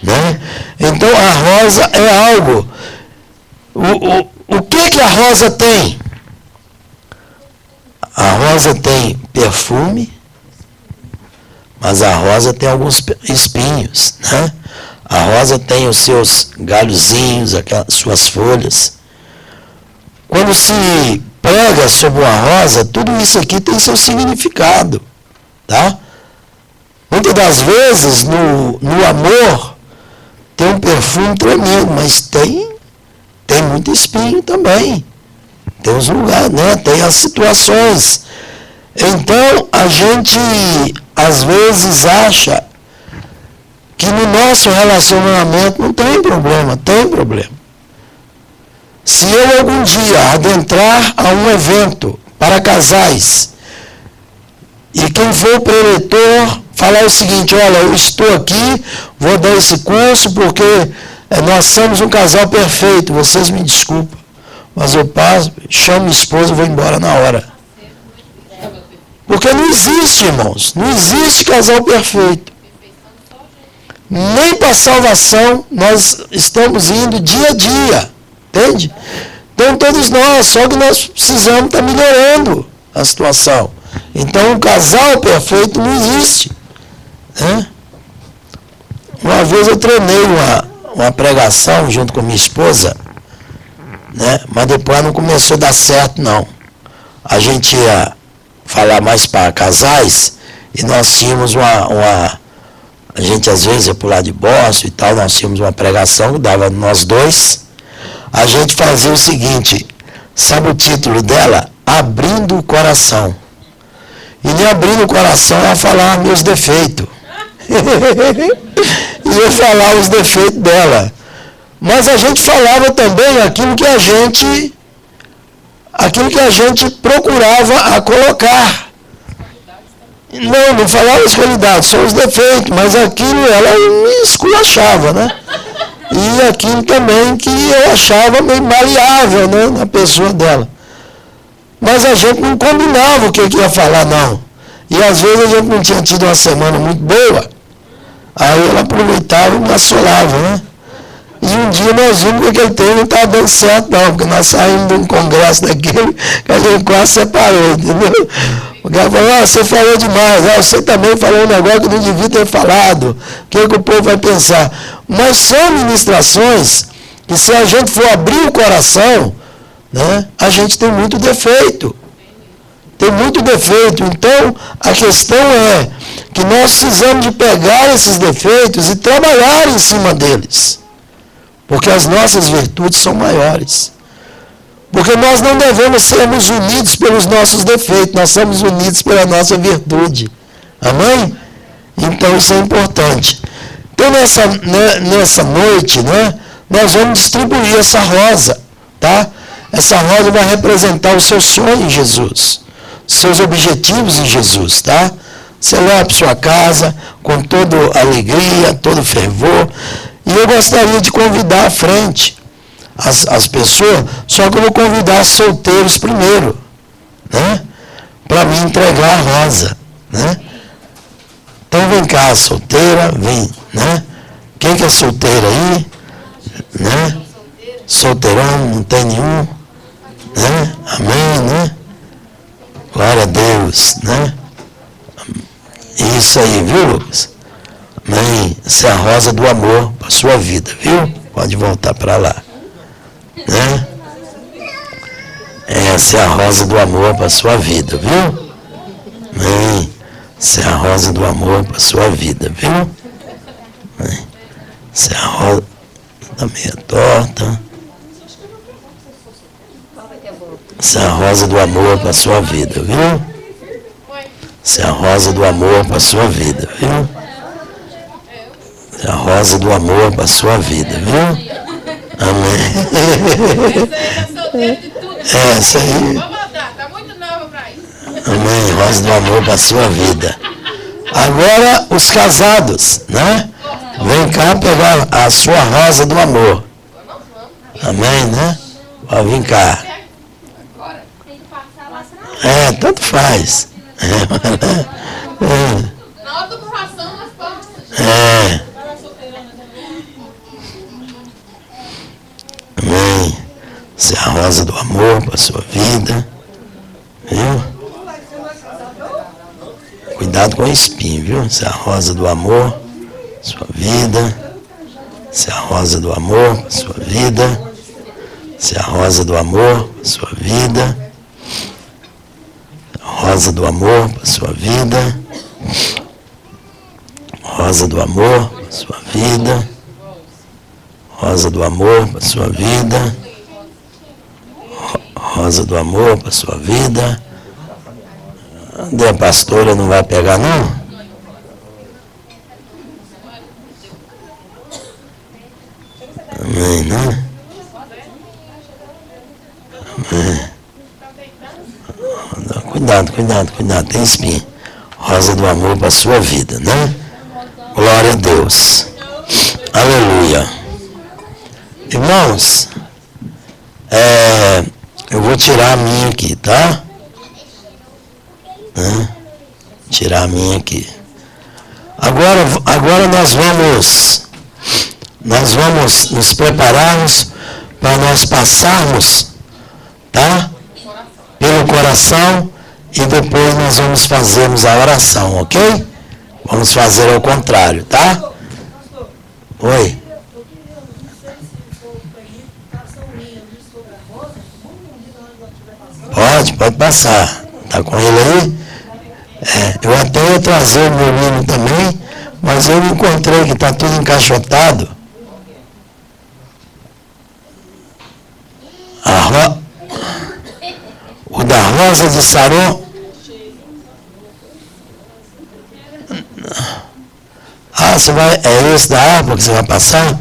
Speaker 1: Né? Então a rosa é algo. O que a rosa tem? A rosa tem perfume, mas a rosa tem alguns espinhos, né? A rosa tem os seus galhozinhos, aquelas suas folhas. Quando se prega sobre uma rosa, tudo isso aqui tem seu significado, tá? Muitas das vezes, no amor, tem um perfume tremendo, mas tem muito espinho também. Tem os lugares, né? Tem as situações. Então, a gente, às vezes, acha que no nosso relacionamento não tem problema. Tem problema. Se eu algum dia adentrar a um evento para casais e quem for o preletor falar o seguinte: olha, eu estou aqui, vou dar esse curso porque nós somos um casal perfeito, vocês me desculpam, mas eu passo, chamo minha esposa e vou embora na hora. Porque não existe, irmãos, não existe casal perfeito. Nem para a salvação nós estamos indo dia a dia, entende? Então todos nós, só que nós precisamos estar melhorando a situação. Então um casal perfeito não existe, né? Uma vez eu treinei uma pregação junto com minha esposa, né? Mas depois não começou a dar certo, não. A gente ia falar mais para casais e nós tínhamos a gente às vezes ia pular de Boston e tal, nós tínhamos uma pregação que dava nós dois. A gente fazia o seguinte, sabe o título dela? Abrindo o Coração. E nem abrindo o coração ia falar meus defeitos. Ia falar os defeitos dela. Mas a gente falava também aquilo que a gente procurava a colocar. Não falava as qualidades, só os defeitos, mas aquilo ela me esculachava, né? E aquilo também que eu achava meio maleável, né, na pessoa dela. Mas a gente não combinava o que ia falar, não. E às vezes a gente não tinha tido uma semana muito boa, aí ela aproveitava e me assolava, né? E um dia nós vimos que aquele treino não estava dando certo, não, porque nós saímos de um congresso daquele que a gente quase separou, entendeu? O cara falou: você falou demais, você também falou um negócio que não devia ter falado, o que o povo vai pensar? Mas são ministrações que, se a gente for abrir o coração, né, a gente tem muito defeito. Tem muito defeito. Então, a questão é que nós precisamos de pegar esses defeitos e trabalhar em cima deles. Porque as nossas virtudes são maiores. Porque nós não devemos sermos unidos pelos nossos defeitos, nós somos unidos pela nossa virtude. Amém? Então isso é importante. Então nessa noite, né, nós vamos distribuir essa rosa, tá? Essa rosa vai representar o seu sonho em Jesus, seus objetivos em Jesus, tá? Você leva para sua casa com toda alegria, todo fervor. E eu gostaria de convidar à frente as pessoas, só que eu vou convidar solteiros primeiro, né? Para me entregar a rosa, né? Então vem cá, solteira, vem, né? Quem que é solteira aí? Né? Solteirão, não tem nenhum, né? Amém, né? Glória a Deus, né? Isso aí, viu, Lucas? Amém. Essa é a rosa do amor para a sua vida, viu? Pode voltar para lá. Né? Essa é a rosa do amor para a sua vida, viu? Amém. Essa é a rosa do amor para a sua vida, viu? Amém. Essa é a rosa da meia torta. Essa é a rosa do amor para a sua vida, viu? Essa é a rosa do amor para a sua vida, viu? Essa é a rosa do amor para a sua vida, viu? Amém. Essa aí. Amém. Rosa do amor para a sua vida. Agora, os casados, né? Vem cá pegar a sua rosa do amor. Amém, né? Pode vir cá. Tanto faz.
Speaker 8: Na hora do coração, nós vamos.
Speaker 1: Amém. Essa é a rosa do amor para a sua vida. Viu? Cuidado com o espinho, viu? Essa é a rosa do amor para a sua vida. Essa é a rosa do amor para a sua vida. Essa é a rosa do amor para a sua vida. Rosa do amor para a sua vida. Rosa do amor para a sua vida. Rosa do amor para a sua vida. Rosa do amor para a sua vida. A pastora não vai pegar, não? Amém, né? Amém. Cuidado, tem espinho. Rosa do amor para a sua vida, né? Glória a Deus. Aleluia. Irmãos, eu vou tirar a minha aqui, tá? Tirar a minha aqui. Agora nós vamos nos prepararmos para nós passarmos, tá? Pelo coração e depois nós vamos fazermos a oração, ok? Vamos fazer ao contrário, tá? Oi. Pode passar. Tá com ele aí? Eu até ia trazer o meu hino também, mas eu encontrei que está tudo encaixotado. O da Rosa de Saron. Você vai. É esse da harpa que você vai passar?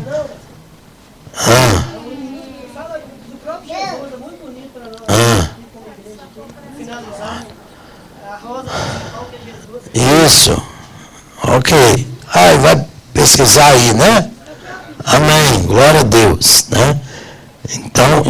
Speaker 1: Isso. Ok. Vai pesquisar aí, né? Amém. Glória a Deus, né? Então,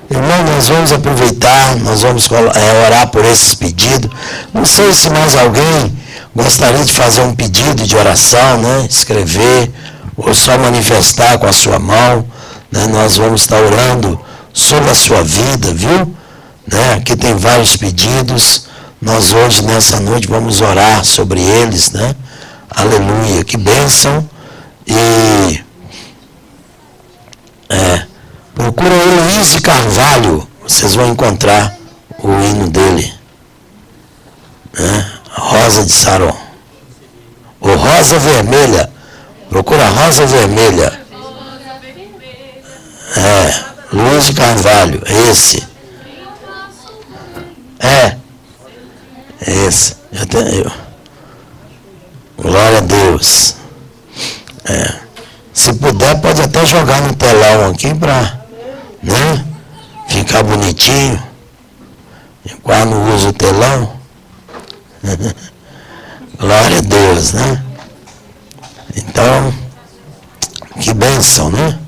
Speaker 1: irmão, nós vamos aproveitar, nós vamos orar por esses pedidos. Não sei se mais alguém gostaria de fazer um pedido de oração, né? Escrever, ou só manifestar com a sua mão, né? Nós vamos estar orando sobre a sua vida, viu? Né? Aqui tem vários pedidos. Nós hoje, nessa noite, vamos orar sobre eles, né? Aleluia, que bênção. E procura o Luiz de Carvalho, vocês vão encontrar o hino dele, né? Rosa de Saron. Ou Rosa Vermelha. Procura Rosa Vermelha. Luiz de Carvalho, esse. Esse. Glória a Deus. Se puder, pode até jogar no telão aqui para, né, ficar bonitinho. Enquanto não usa o telão. Glória a Deus, né? Então, que bênção, né?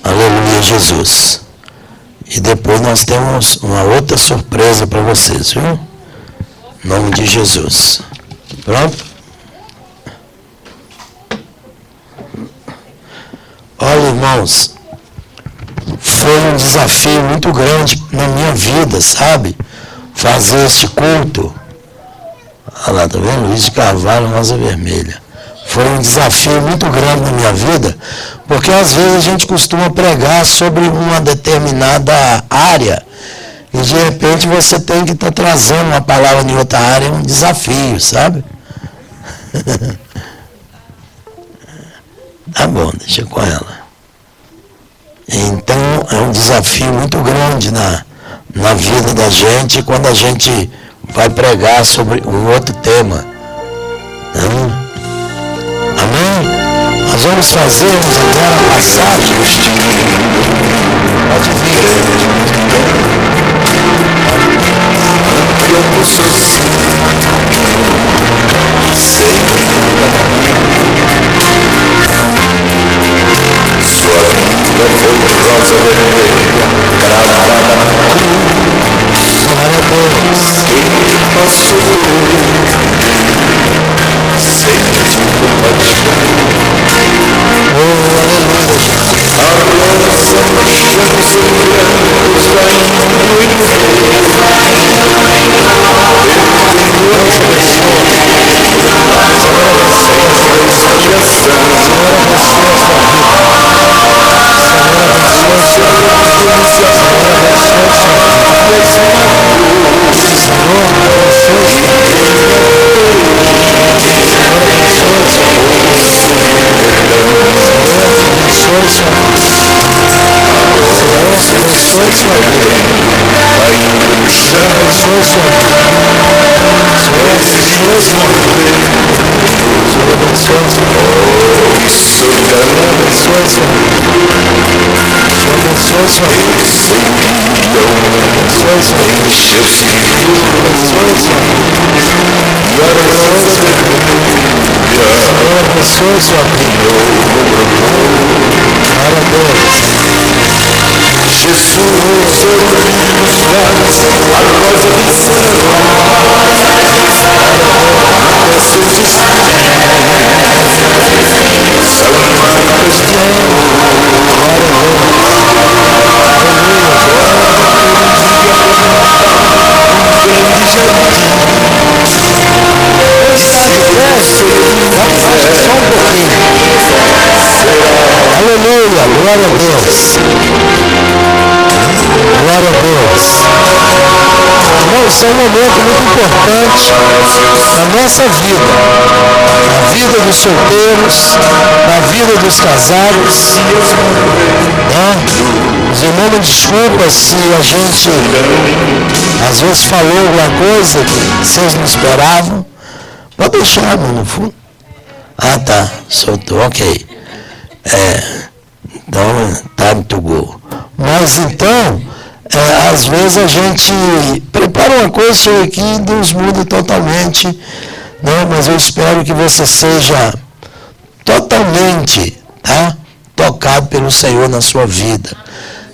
Speaker 1: Aleluia, Jesus. E depois nós temos uma outra surpresa para vocês, viu? Em nome de Jesus. Pronto? Olha, irmãos, foi um desafio muito grande na minha vida, sabe? Fazer este culto. Olha lá, tá vendo? Luiz de Carvalho, Rosa Vermelha. foi um desafio muito grande na minha vida, porque às vezes a gente costuma pregar sobre uma determinada área, e de repente você tem que estar trazendo uma palavra em outra área, é um desafio, sabe? Tá bom, deixa com ela. Então é um desafio muito grande na vida da gente quando a gente vai pregar sobre um outro tema. Amém? Nós vamos fazermos agora a passagem. Pode vir. Glória a Deus. Quem passou oh, aleluia. A rosa aleluia, glória a Deus. Glória a Deus. Irmãos, é um momento muito importante na nossa vida. Na vida dos solteiros, na vida dos casados. Os irmãos me desculpa se a gente às vezes falou alguma coisa que vocês não esperavam. Pode deixar, irmão, no fundo. Ah, tá, soltou, ok. Então, time to go. Mas então, às vezes a gente prepara uma coisa que nos muda totalmente, né? Mas eu espero que você seja totalmente, tá? Tocado pelo Senhor na sua vida.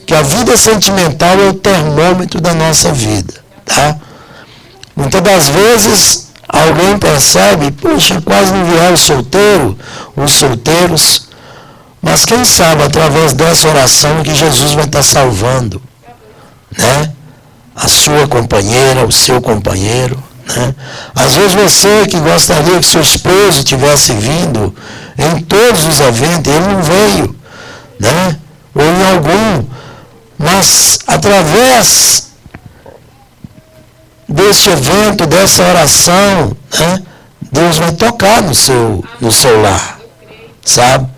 Speaker 1: Que a vida sentimental é o termômetro da nossa vida, tá? Muitas das vezes alguém percebe, puxa, quase não vieram os solteiros, mas quem sabe através dessa oração que Jesus vai estar salvando, né? A sua companheira, o seu companheiro, né? Às vezes você que gostaria que seu esposo tivesse vindo em todos os eventos, ele não veio, né? Ou em algum, mas através desse evento, dessa oração, né? Deus vai tocar no seu lar, sabe?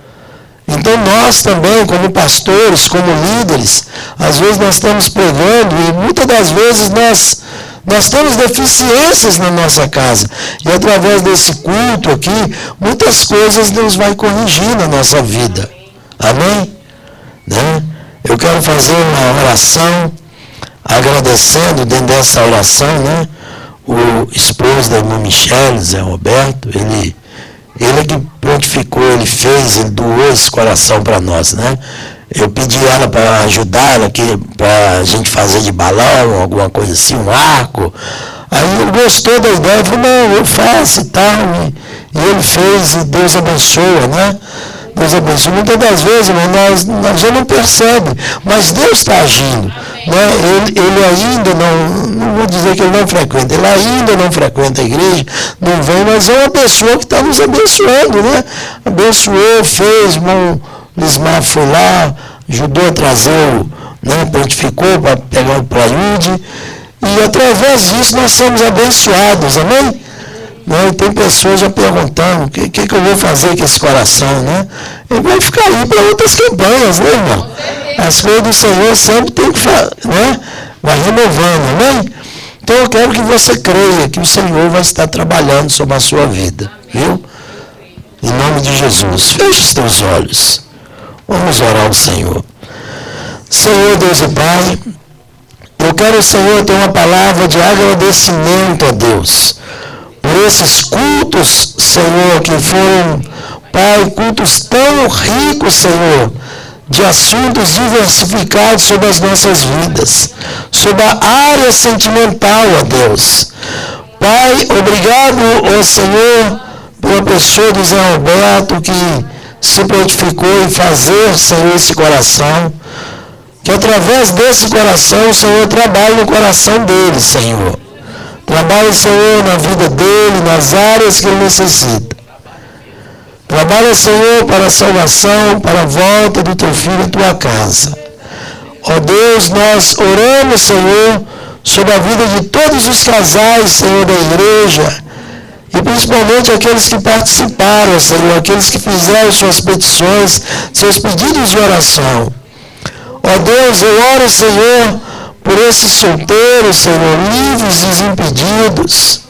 Speaker 1: Então nós também, como pastores, como líderes, às vezes nós estamos pregando e muitas das vezes nós temos deficiências na nossa casa. E através desse culto aqui, muitas coisas Deus vai corrigir na nossa vida. Amém? Né? Eu quero fazer uma oração, agradecendo dentro dessa oração, né? O esposo da irmã Michele, Zé Roberto, ele é que prontificou, ele fez, ele doou esse coração para nós, né? Eu pedi ela para ajudar ela aqui, para a gente fazer de balão, alguma coisa assim, um arco. Aí ele gostou da ideia, falou, não, eu faço e tal. E ele fez, e Deus abençoa, né? Deus abençoa. Muitas das vezes, irmão, nós já não percebemos, mas Deus está agindo. Né? Ele ainda, não vou dizer igreja que ele não frequenta. Ele ainda não frequenta a igreja, não vem, mas é uma pessoa que está nos abençoando, né? Abençoou, fez, o irmão Lismar foi lá, ajudou a trazer, né? Pontificou para pegar o praiúde. E através disso nós somos abençoados, amém? Né? Tem pessoas já perguntando, o que eu vou fazer com esse coração, né? Ele vai ficar aí para outras campanhas, né, irmão? As coisas do Senhor sempre tem que fazer, né? Vai renovando, amém? Então eu quero que você creia que o Senhor vai estar trabalhando sobre a sua vida, viu? Em nome de Jesus. Feche os teus olhos. Vamos orar ao Senhor. Senhor, Deus e Pai, eu quero, Senhor, ter uma palavra de agradecimento a Deus por esses cultos, Senhor, que foram, Pai, cultos tão ricos, Senhor, de assuntos diversificados sobre as nossas vidas, sobre a área sentimental, ó Deus. Pai, obrigado, ó Senhor, pela pessoa do Zé Roberto que se prontificou em fazer, Senhor, esse coração. Que através desse coração, o Senhor trabalhe no coração dele, Senhor. Trabalhe, Senhor, na vida dele, nas áreas que ele necessita. Trabalha, Senhor, para a salvação, para a volta do teu filho em tua casa. Ó Deus, nós oramos, Senhor, sobre a vida de todos os casais, Senhor, da igreja, e principalmente aqueles que participaram, Senhor, aqueles que fizeram suas petições, seus pedidos de oração. Ó Deus, eu oro, Senhor, por esses solteiros, Senhor, livres e desimpedidos.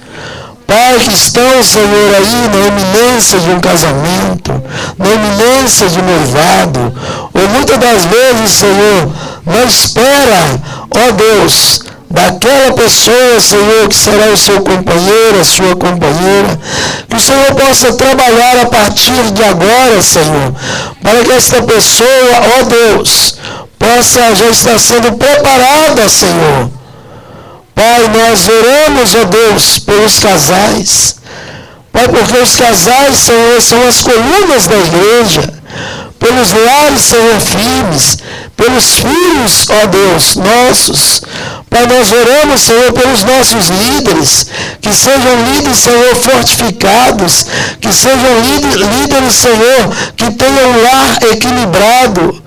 Speaker 1: Pai, que estão, Senhor, aí na iminência de um casamento, na iminência de um noivado, ou muitas das vezes, Senhor, na espera, ó Deus, daquela pessoa, Senhor, que será o seu companheiro, a sua companheira, que o Senhor possa trabalhar a partir de agora, Senhor, para que esta pessoa, ó Deus, possa já estar sendo preparada, Senhor. Pai, nós oramos, ó Deus, pelos casais. Pai, porque os casais, Senhor, são as colunas da igreja. Pelos lares, Senhor, firmes. Pelos filhos, ó Deus, nossos. Pai, nós oramos, Senhor, pelos nossos líderes. Que sejam líderes, Senhor, fortificados. Que sejam líderes, Senhor, que tenham um lar equilibrado.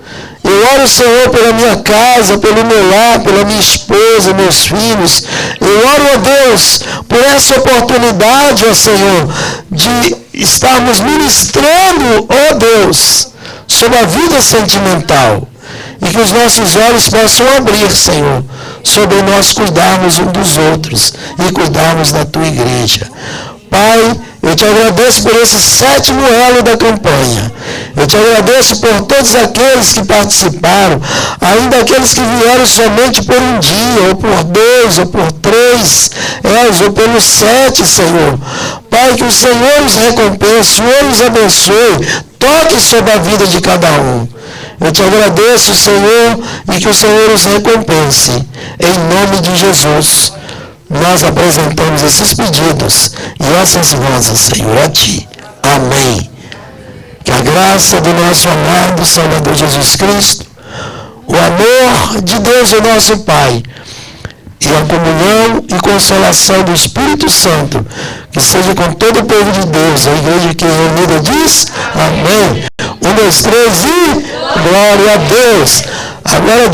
Speaker 1: Eu oro, Senhor, pela minha casa, pelo meu lar, pela minha esposa, meus filhos. Eu oro, ó Deus, por essa oportunidade, ó Senhor, de estarmos ministrando, ó Deus, sobre a vida sentimental. E que os nossos olhos possam abrir, Senhor, sobre nós cuidarmos uns dos outros e cuidarmos da tua igreja. Pai, eu te agradeço por esse 7º elo da campanha. Eu te agradeço por todos aqueles que participaram, ainda aqueles que vieram somente por um dia, ou por 2, ou por 3 elos, ou pelos 7, Senhor. Pai, que o Senhor os recompense, o Senhor os abençoe, toque sobre a vida de cada um. Eu te agradeço, Senhor, e que o Senhor os recompense. Em nome de Jesus. Nós apresentamos esses pedidos e essas rosas, Senhor, a Ti. Amém. Que a graça do nosso amado Salvador Jesus Cristo, o amor de Deus, o nosso Pai, e a comunhão e consolação do Espírito Santo, que seja com todo o povo de Deus. A igreja que reunida diz amém. 1, 2, 3 e glória a Deus. Agora